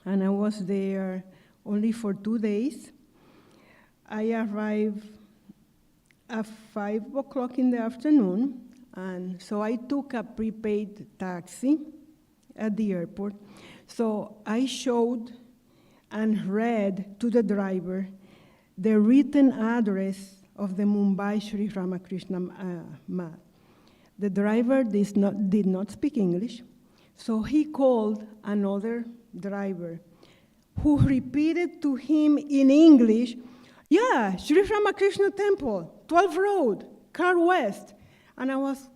C: and I was there only for 2 days. I arrived at 5 o'clock in the afternoon, and so I took a prepaid taxi at the airport. So I showed and read to the driver the written address of the Mumbai Sri Ramakrishna Math. The driver did not speak English, so he called another driver who repeated to him in English, yeah, Sri Ramakrishna Temple, 12 Road, Car West. And I was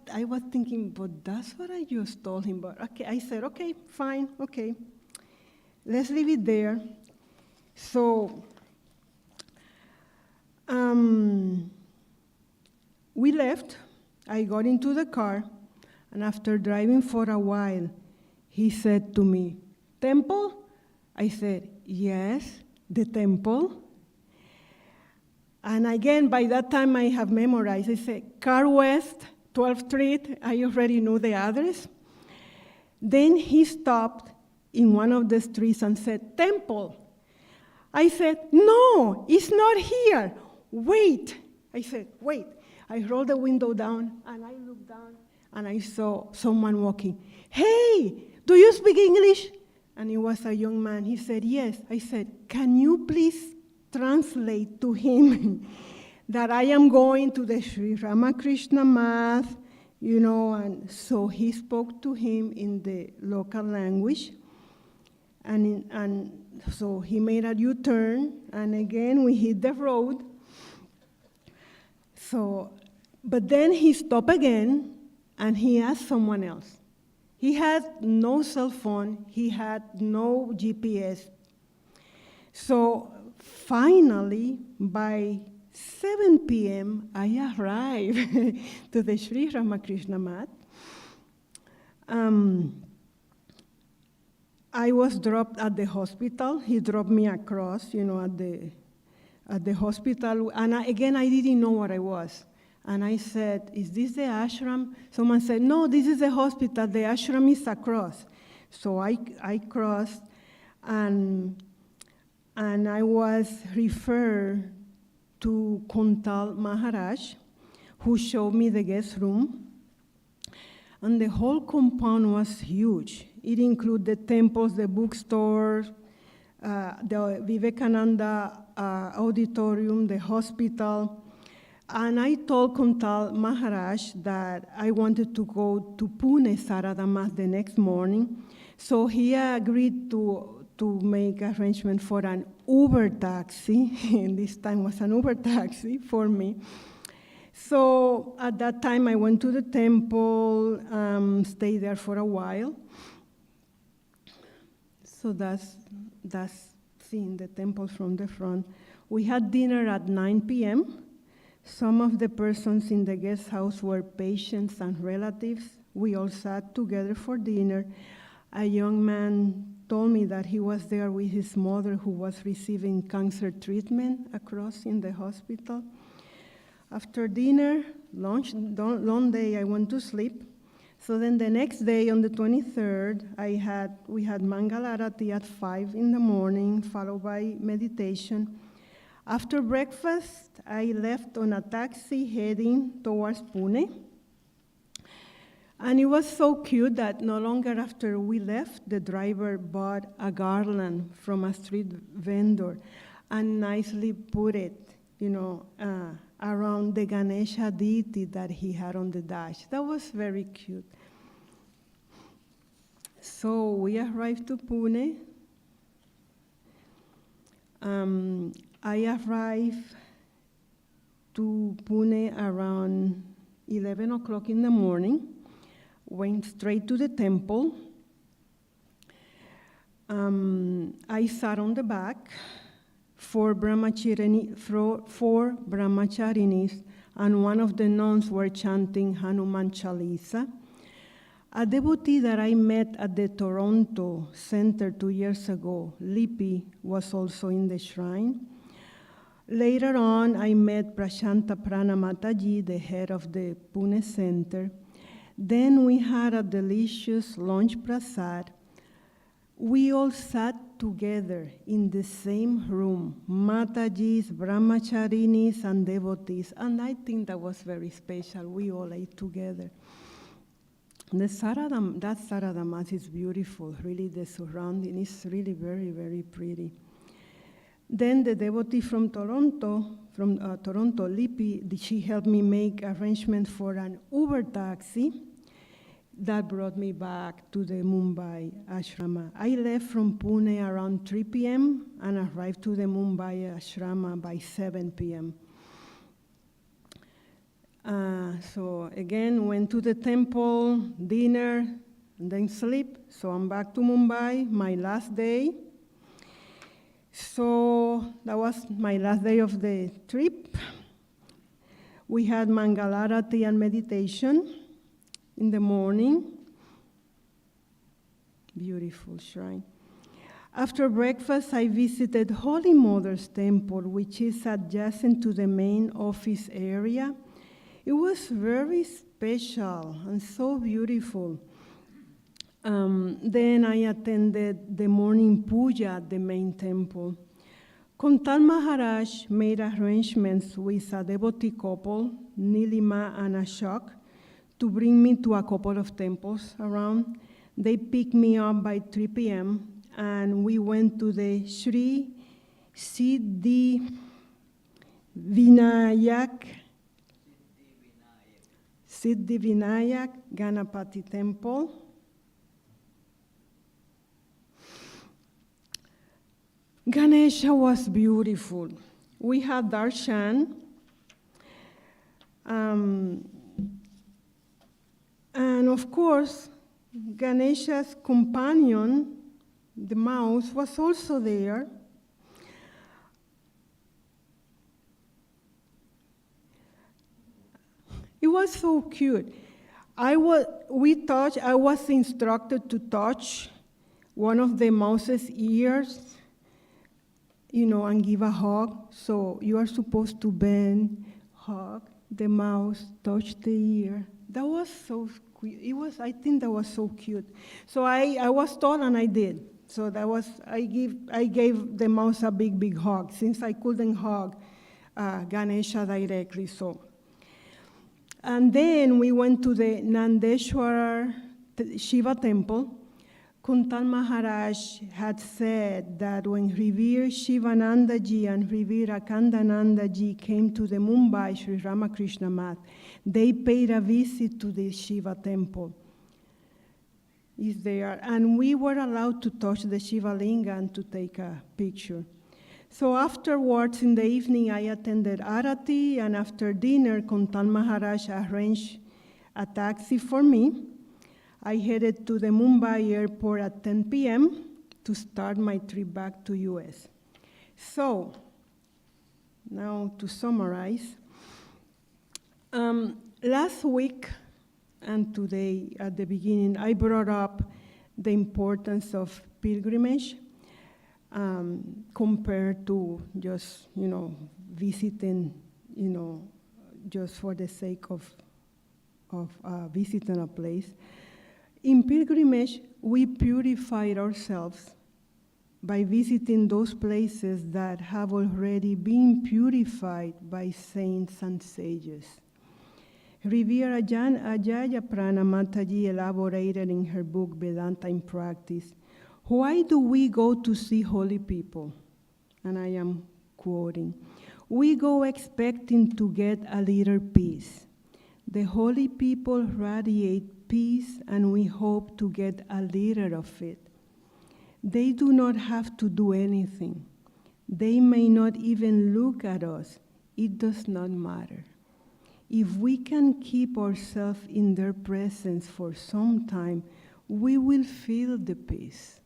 C: thinking, but that's what I just told him. But okay, I said, okay, fine, okay. Let's leave it there. So we left. I got into the car, and after driving for a while, he said to me, temple? I said, yes, the temple. And again, by that time, I have memorized. I said, Car West, 12th Street. I already knew the address. Then he stopped in one of the streets and said, temple. I said, no, it's not here. Wait. I said, wait. I rolled the window down, and I looked down, and I saw someone walking. Hey, do you speak English? And it was a young man. He said, yes. I said, can you please translate to him that I am going to the Sri Ramakrishna Math, and so he spoke to him in the local language, and so he made a U-turn, and again we hit the road. So, but then he stopped again, and he asked someone else. He had no cell phone, he had no GPS. So finally, by 7 p.m., I arrived to the Sri Ramakrishna Math. I was dropped at the hospital. He dropped me across, at the hospital. And again, I didn't know what I was. And I said, is this the ashram? Someone said, no, this is the hospital. The ashram is across. So I crossed, and I was referred to Kuntal Maharaj, who showed me the guest room. And the whole compound was huge. It included the temples, the bookstore, the Vivekananda auditorium, the hospital. And I told Kuntal Maharaj that I wanted to go to Pune Sarada Math the next morning. So he agreed to make arrangement for an Uber taxi, and this time was an Uber taxi for me. So at that time, I went to the temple, stayed there for a while. So that's seeing the temple from the front. We had dinner at 9 p.m. Some of the persons in the guest house were patients and relatives. We all sat together for dinner. A young man told me that he was there with his mother who was receiving cancer treatment across in the hospital. After dinner, long day, I went to sleep. So then the next day, on the 23rd, we had Mangalarati at 5 in the morning, followed by meditation. After breakfast, I left on a taxi heading towards Pune. And it was so cute that no longer after we left, the driver bought a garland from a street vendor and nicely put it, around the Ganesha deity that he had on the dash. That was very cute. So we arrived to Pune. I arrived to Pune around 11 o'clock in the morning, went straight to the temple. I sat on the back. Four brahmacharinis and one of the nuns were chanting Hanuman Chalisa. A devotee that I met at the Toronto Center 2 years ago, Lipi, was also in the shrine. Later on, I met Prashanta Prana Mataji, the head of the Pune Center. Then we had a delicious lunch prasad. We all sat together in the same room, Matajis, Brahmacharinis, and devotees, and I think that was very special. We all ate together. That Sarada Mass is beautiful, really. The surrounding is really very, very pretty. Then the devotee from Toronto, Lipi, she helped me make arrangements for an Uber taxi that brought me back to the Mumbai ashrama. I left from Pune around 3 p.m. and arrived to the Mumbai ashrama by 7 p.m. So again, went to the temple, dinner, and then sleep. So I'm back to Mumbai, my last day. So that was my last day of the trip. We had Mangalarati and meditation in the morning. Beautiful shrine. After breakfast, I visited Holy Mother's Temple, which is adjacent to the main office area. It was very special and so beautiful. Then I attended the morning puja at the main temple. Kontal Maharaj made arrangements with a devotee couple, Nilima and Ashok, to bring me to a couple of temples around. They picked me up by 3 p.m. and we went to the Sri Siddhi Vinayak Ganapati Temple. Ganesha was beautiful. We had darshan. And of course, Ganesha's companion, the mouse, was also there. It was so cute. I was instructed to touch one of the mouse's ears, and give a hug. So you are supposed to bend, hug the mouse, touch the ear. That was so cute. I think that was so cute. So I was told and I did. So I gave the mouse a big, big hug since I couldn't hug Ganesha directly. So. And then we went to the Nandeshwara Shiva temple. Kuntal Maharaj had said that when revered Shivanandaji and revered Akhandanandaji came to the Mumbai Sri Ramakrishna Math, they paid a visit to the Shiva temple. Is there, and we were allowed to touch the Shiva Linga and to take a picture. So afterwards, in the evening, I attended Arati, and after dinner, Kuntal Maharaj arranged a taxi for me. I headed to the Mumbai airport at 10 p.m. to start my trip back to US. So, Now to summarize, last week and today at the beginning, I brought up the importance of pilgrimage compared to just, visiting, just for the sake of visiting a place. In pilgrimage, we purify ourselves by visiting those places that have already been purified by saints and sages. Rivera Ajaya Prana Mataji elaborated in her book Vedanta in Practice, why do we go to see holy people? And I am quoting, we go expecting to get a little peace. The holy people radiate peace and we hope to get a little of it. They do not have to do anything. They may not even look at us. It does not matter. If we can keep ourselves in their presence for some time, we will feel the peace.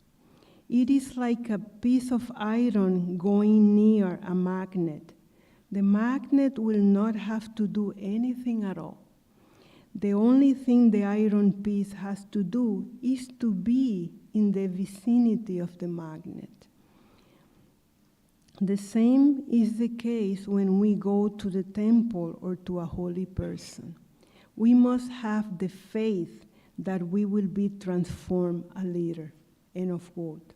C: It is like a piece of iron going near a magnet. The magnet will not have to do anything at all. The only thing the iron piece has to do is to be in the vicinity of the magnet. The same is the case when we go to the temple or to a holy person. We must have the faith that we will be transformed a little. End of quote.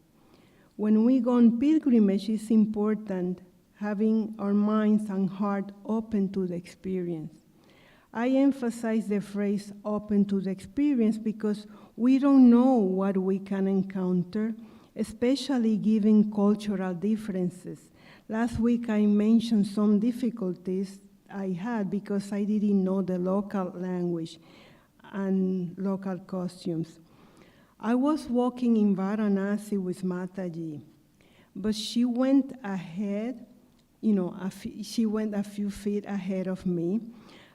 C: When we go on pilgrimage, it's important having our minds and heart open to the experience. I emphasize the phrase open to the experience because we don't know what we can encounter, especially given cultural differences. Last week I mentioned some difficulties I had because I didn't know the local language and local costumes. I was walking in Varanasi with Mataji, but she went ahead, she went a few feet ahead of me.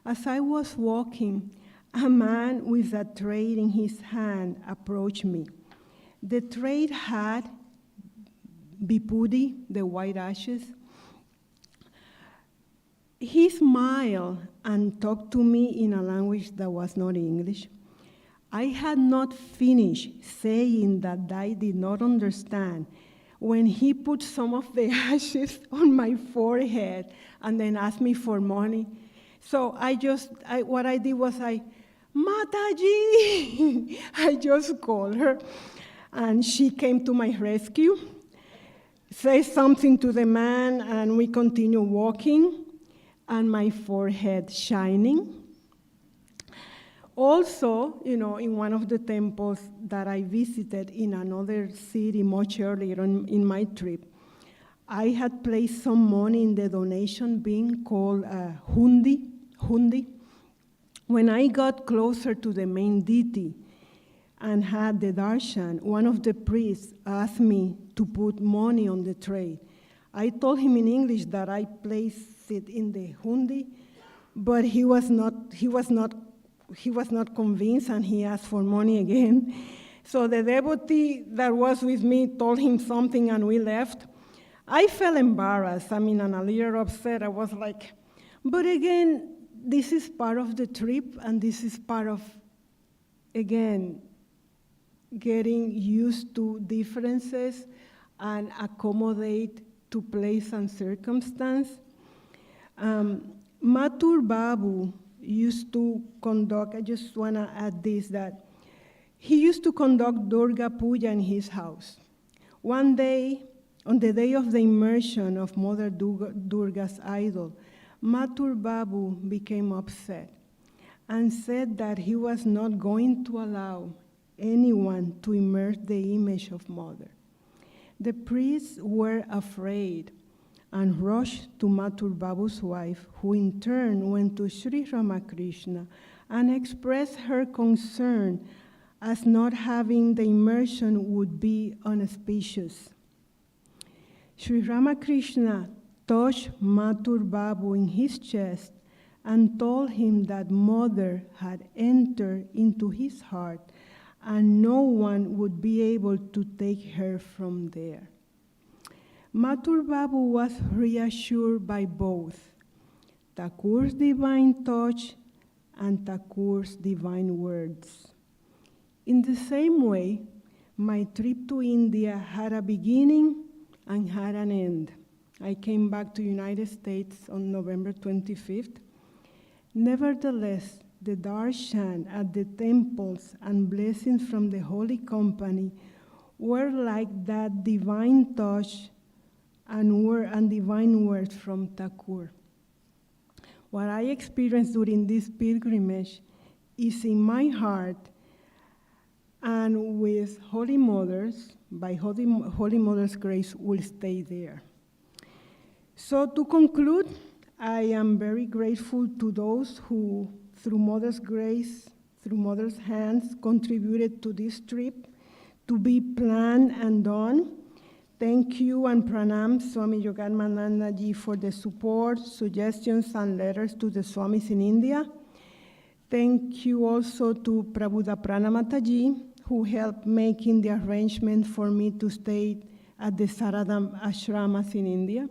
C: As I was walking, a man with a tray in his hand approached me. The tray had vibhuti, the white ashes. He smiled and talked to me in a language that was not English. I had not finished saying that I did not understand when he put some of the ashes on my forehead and then asked me for money. So what I did was Mataji, I just called her, and she came to my rescue, said something to the man, and we continued walking, and my forehead shining. Also, in one of the temples that I visited in another city much earlier in my trip, I had placed some money in the donation bin called hundi. When I got closer to the main deity and had the darshan, one of the priests asked me to put money on the tray. I told him in English that I placed it in the hundi, but he was not convinced, and he asked for money again. So the devotee that was with me told him something, and we left. I felt embarrassed, and a little upset. I was like, but again, this is part of the trip, and this is part of, again, getting used to differences and accommodate to place and circumstance. Mathur Babu used to conduct, I just want to add this, that he used to conduct Durga Puja in his house. One day, on the day of the immersion of Mother Durga's idol, Mathur Babu became upset and said that he was not going to allow anyone to immerse the image of Mother. The priests were afraid and rushed to Mathur Babu's wife, who in turn went to Sri Ramakrishna and expressed her concern as not having the immersion would be unauspicious. Sri Ramakrishna touched Mathur Babu in his chest and told him that Mother had entered into his heart and no one would be able to take her from there. Mathur Babu was reassured by both Thakur's divine touch and Thakur's divine words. In the same way, my trip to India had a beginning and had an end. I came back to United States on November 25th. Nevertheless, the darshan at the temples and blessings from the Holy Company were like that divine touch and divine words from Thakur. What I experienced during this pilgrimage is in my heart and with Holy Mothers, by Holy Mother's grace, will stay there. So to conclude, I am very grateful to those who, through Mother's grace, through Mother's hands, contributed to this trip to be planned and done. Thank you and pranam Swami Yoganananda Ji for the support, suggestions, and letters to the Swamis in India. Thank you also to Prabhupada Pranamata Ji, who helped making the arrangement for me to stay at the Saradam ashramas in India.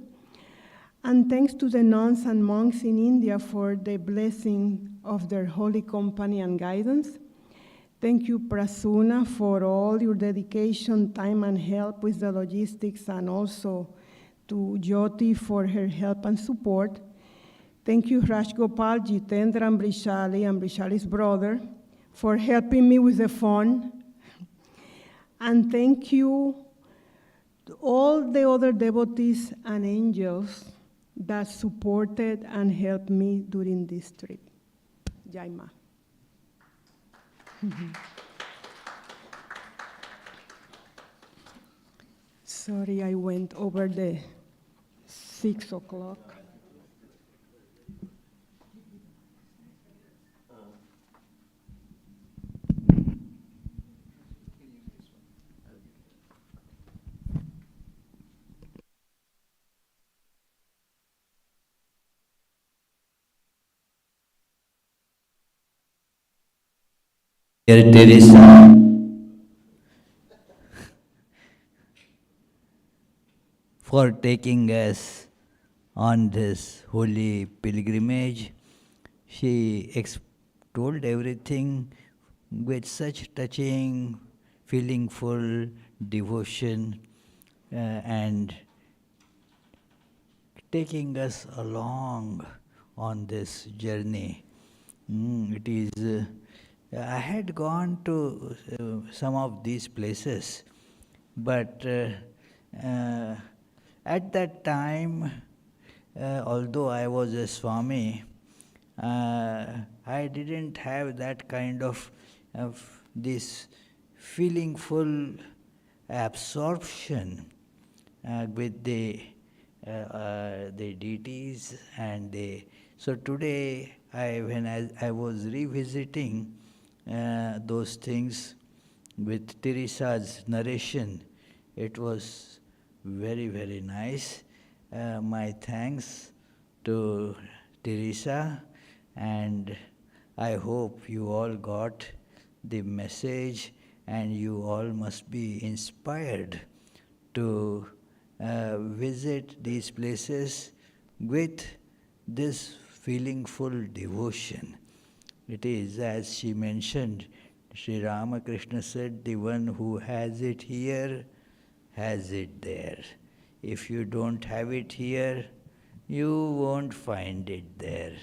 C: And thanks to the nuns and monks in India for the blessing of their holy company and guidance. Thank you, Prasuna, for all your dedication, time, and help with the logistics, and also to Jyoti for her help and support. Thank you, Rajgopal, Jitendra, and Brishali's brother, for helping me with the phone. And thank you to all the other devotees and angels that supported and helped me during this trip. Jai Ma. Sorry, I went over the 6 o'clock.
A: Dear Teresa, for taking us on this holy pilgrimage. She told everything with such touching, feelingful devotion and taking us along on this journey. It is. I had gone to some of these places, but at that time, although I was a Swami, I didn't have that kind of this feelingful absorption with the deities and so today when I was revisiting those things with Teresa's narration, it was very, very nice. My thanks to Teresa, and I hope you all got the message and you all must be inspired to visit these places with this feelingful devotion. It is, as she mentioned, Sri Ramakrishna said, the one who has it here has it there. If you don't have it here, you won't find it there.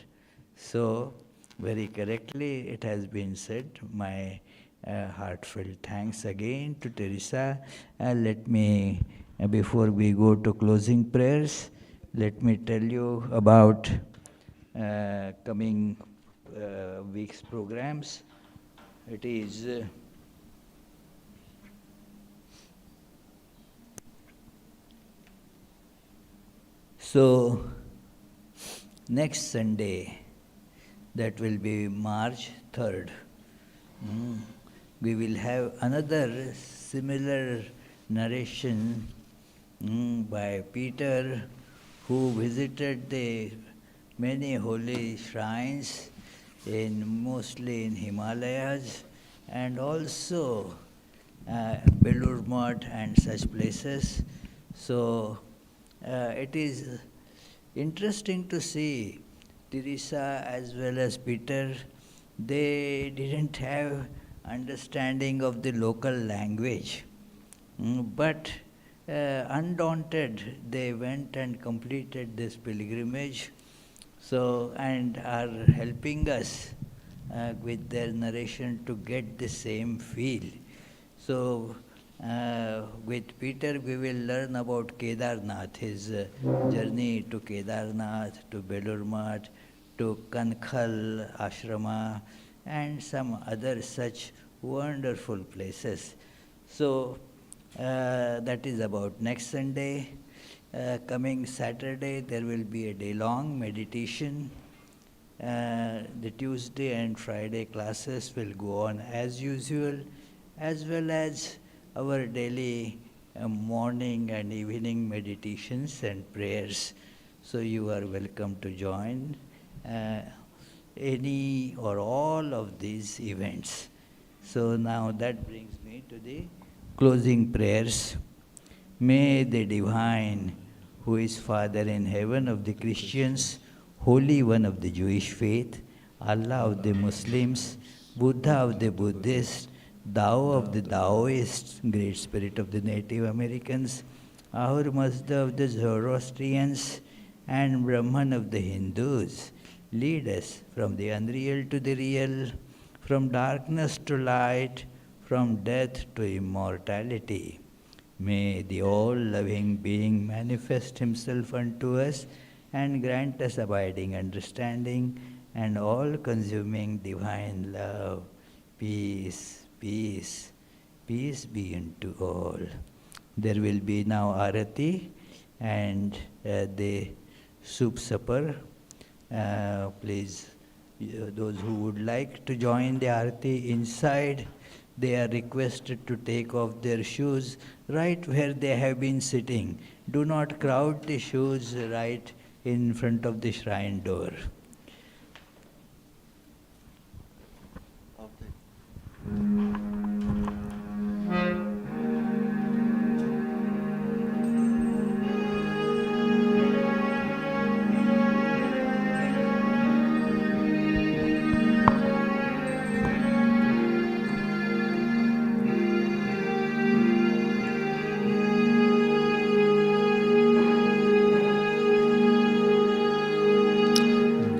A: So, very correctly it has been said. My heartfelt thanks again to Teresa. Let me, before we go to closing prayers, let me tell you about coming week's programs. It is so next Sunday, that will be March 3rd, we will have another similar narration by Peter, who visited the many holy shrines mostly in Himalayas and also Belur Math and such places. So it is interesting to see Teresa as well as Peter. They didn't have understanding of the local language, but undaunted, they went and completed this pilgrimage. So, and are helping us with their narration to get the same feel. So, with Peter, we will learn about Kedarnath, his journey to Kedarnath, to Belur Math, to Kankhal Ashrama, and some other such wonderful places. So, that is about next Sunday. Coming Saturday, there will be a day-long meditation. The Tuesday and Friday classes will go on as usual, as well as our daily morning and evening meditations and prayers. So you are welcome to join any or all of these events. So now that brings me to the closing prayers. May the Divine, who is Father in heaven of the Christians, Holy One of the Jewish faith, Allah of the Muslims, Buddha of the Buddhists, Tao of the Taoists, Great Spirit of the Native Americans, Ahura Mazda of the Zoroastrians, and Brahman of the Hindus, lead us from the unreal to the real, from darkness to light, from death to immortality. May the all-loving being manifest himself unto us and grant us abiding understanding and all-consuming divine love. Peace, peace, peace be unto all. There will be now Arati and the soup supper. Please, those who would like to join the Arati inside, they are requested to take off their shoes right where they have been sitting. Do not crowd the shoes right in front of the shrine door.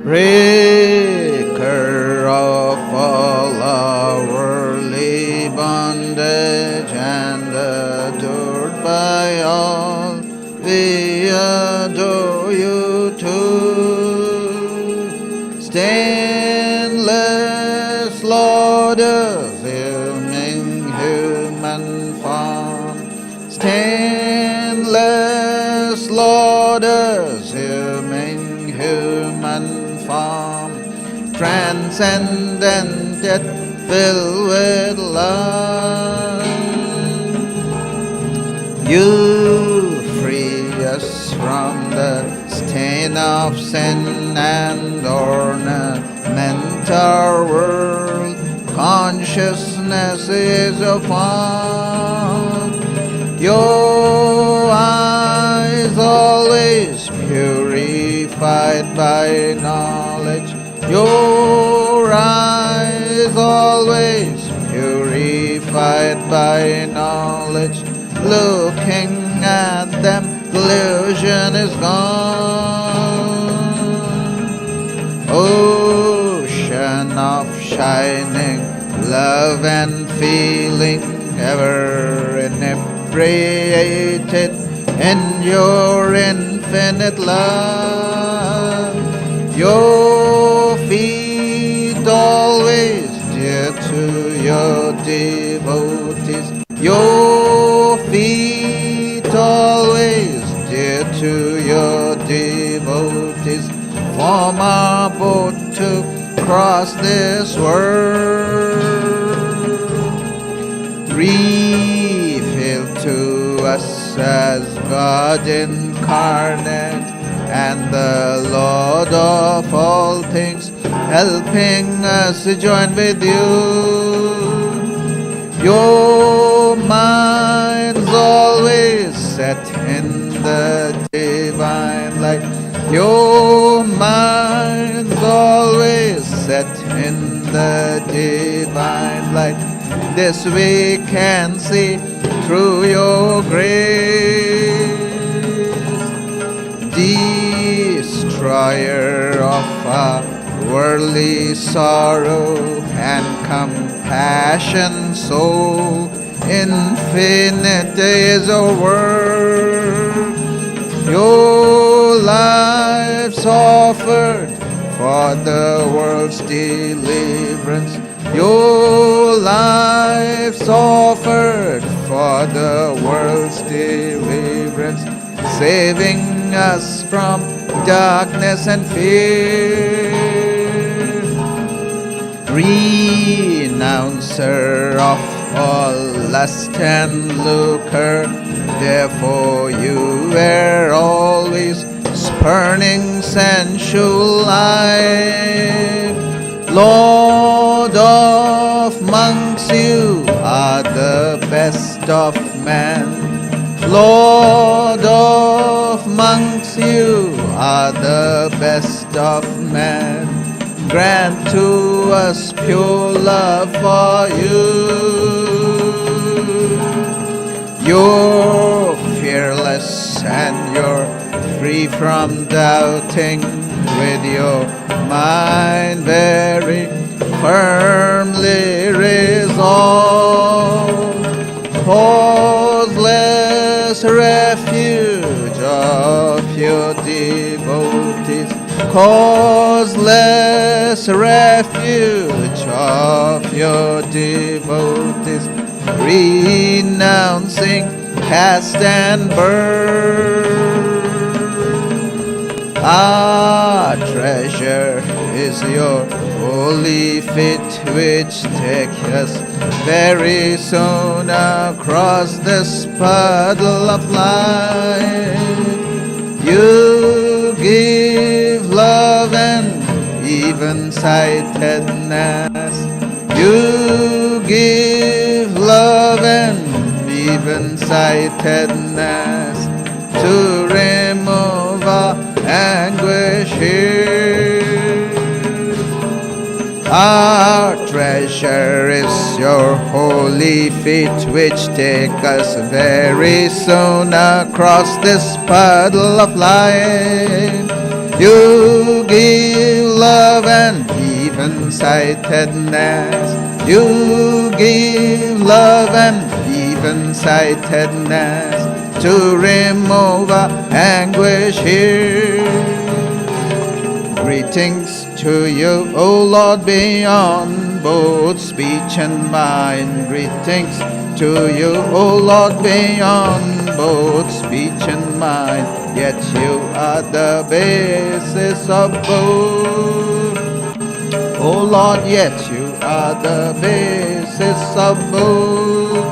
D: Breaker of all our worldly bondage and adored by all, we adore you too. Stainless Lord, assuming human form. Stainless Lord, assuming human form, transcendent yet filled with love. You free us from the stain of sin and ornament our world. Consciousness is upon your eyes, always purified by knowledge. Your eyes, always purified by knowledge. Looking at them, illusion is gone. Ocean of shining love and feeling, ever inebriated in your infinite love. Your feet always dear to your devotees. Your feet always dear to your devotees. Form our boat to cross this world. Reveal to us as God incarnate and the Lord of all things, helping us to join with you. Your mind's always set in the divine light. Your mind's always set in the divine light. This we can see through your grace. Destroyer of our worldly sorrow and compassion, so infinite is your work. Your life's offered for the world's deliverance. Your life's offered for the world's deliverance, saving us from darkness and fear. Renouncer of all lust and lucre, therefore you were always spurning sensual life. Lord of monks, you are the best of men. Lord of monks, you are the best of men. Grant to us pure love for you. You're fearless and you're free from doubting, with your mind very firmly resolved. Causeless refuge of your devotees, causeless refuge of your devotees, renouncing caste and birth. Our treasure is your holy feet, which take us very soon across this puddle of life. You give love and even-sightedness. You give love and even-sightedness to remove our anguish here. Our treasure is your holy feet, which take us very soon across this puddle of life. You give love and even-sightedness. You give love and even-sightedness to remove our anguish here. Greetings to you, O Lord, beyond both speech and mind. Greetings to you, O Lord, beyond both speech and mind. Yet you are the basis of both. O Lord, yet you are the basis of both.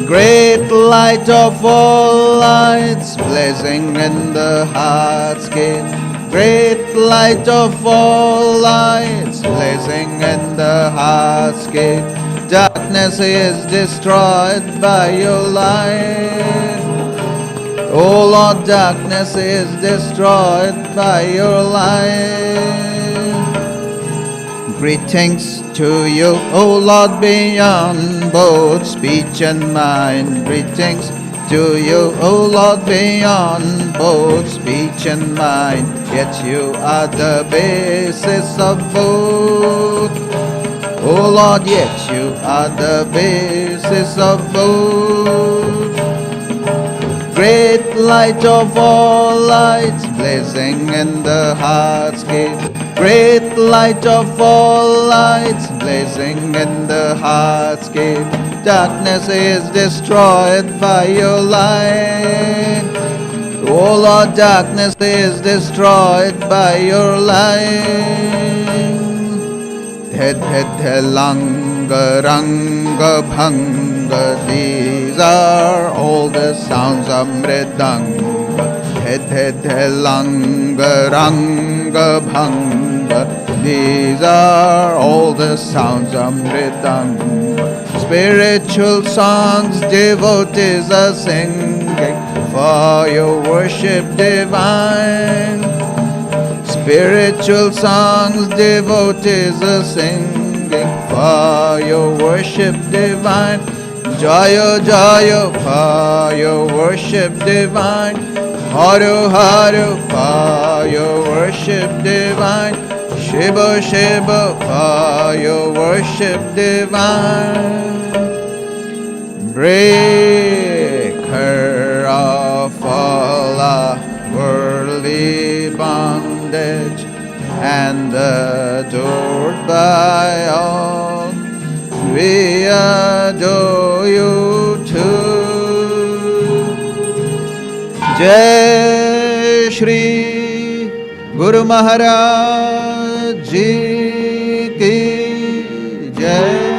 D: Great light of all lights, blazing in the heart's gate. Great light of all lights, blazing in the heart's gate. Darkness is destroyed by your light. O Lord, darkness is destroyed by your light. Greetings to you, O Lord, beyond both speech and mind. Greetings to you, O Lord, beyond both speech and mind. Yet you are the basis of both. O Lord, yet you are the basis of both. Great light of all lights, blazing in the heart's gate. Great light of all lights, blazing in the heart's gate. Darkness is destroyed by your light. Oh Lord, darkness is destroyed by your light. Langa Ranga Bhanga, these are all the sounds of Mridanga. Langa Ranga Bhanga, these are all the sounds of Mridanga. Spiritual songs devotees are singing, for your worship divine. Spiritual songs devotees are singing for your worship divine. Jaya Jaya for your worship divine. Haru Haru for your worship divine. Shiva Shiva for your worship divine. Breaker of all our worldly bondage and adored by all, we adore you too. Jai Shri Guru Maharaj Ji Ki Jai.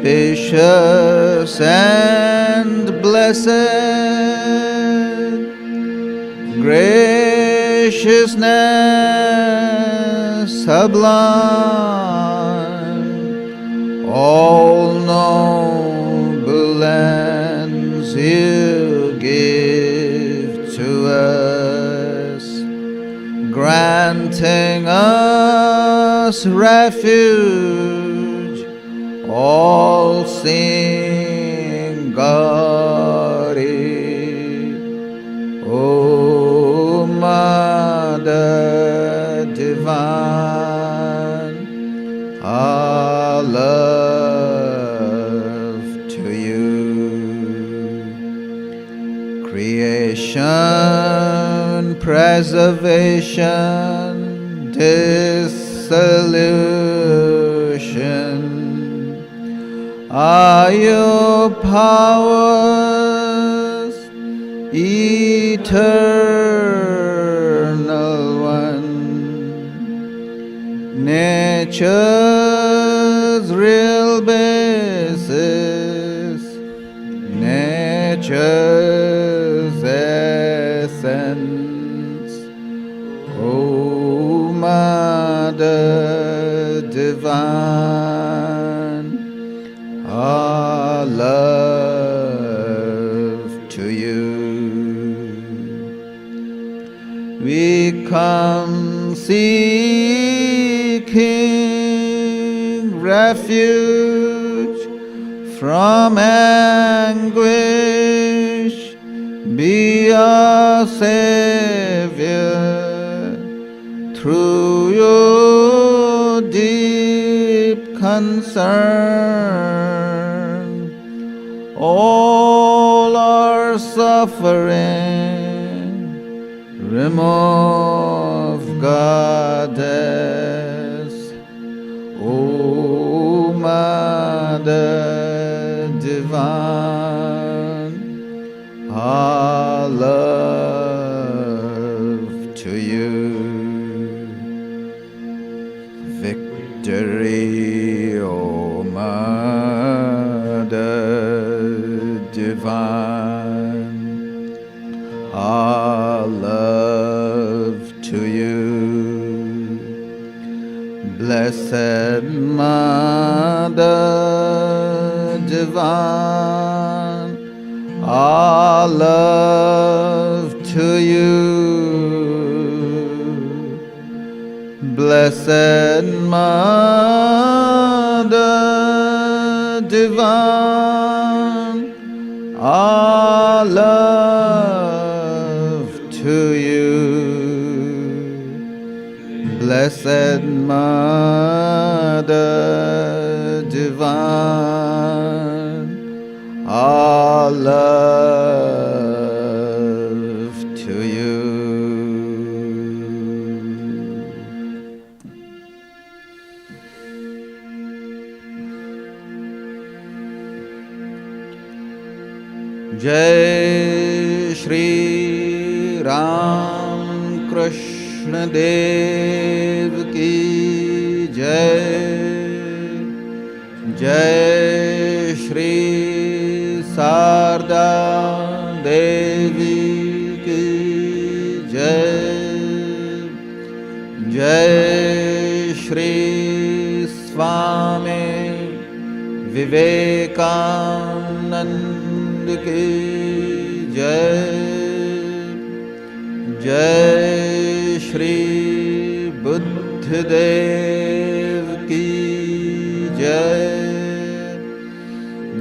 D: Auspicious and blessed graciousness sublime, all noble ends you give to us, granting us refuge, all-seeing God. O Mother Divine, our love to you. Creation, preservation, dissolution are your powers, eternal one. Nature's real basis, nature's essence. O Mother Divine, our love to you. We come seeking refuge from anguish. Be our Savior through your deep concern. All our suffering remove, Goddess. O Mother Divine, our love to you. Victory, O Mother Divine, our love to you. Blessed Mother Divine, our love to you. Blessed Mother Divine, our love to you. Blessed Mother Divine, our love to you. Jai Shri Ram Krishna Dev Ki Jai. Jai Shri Sarda Devi Ki Jai. Jai Shri Swami Vivekanand Ki Jai. Jai Shri Buddhadev Ki Jai.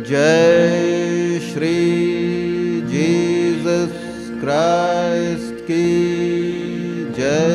D: Jai Shri Jesus Christ Ki Jai.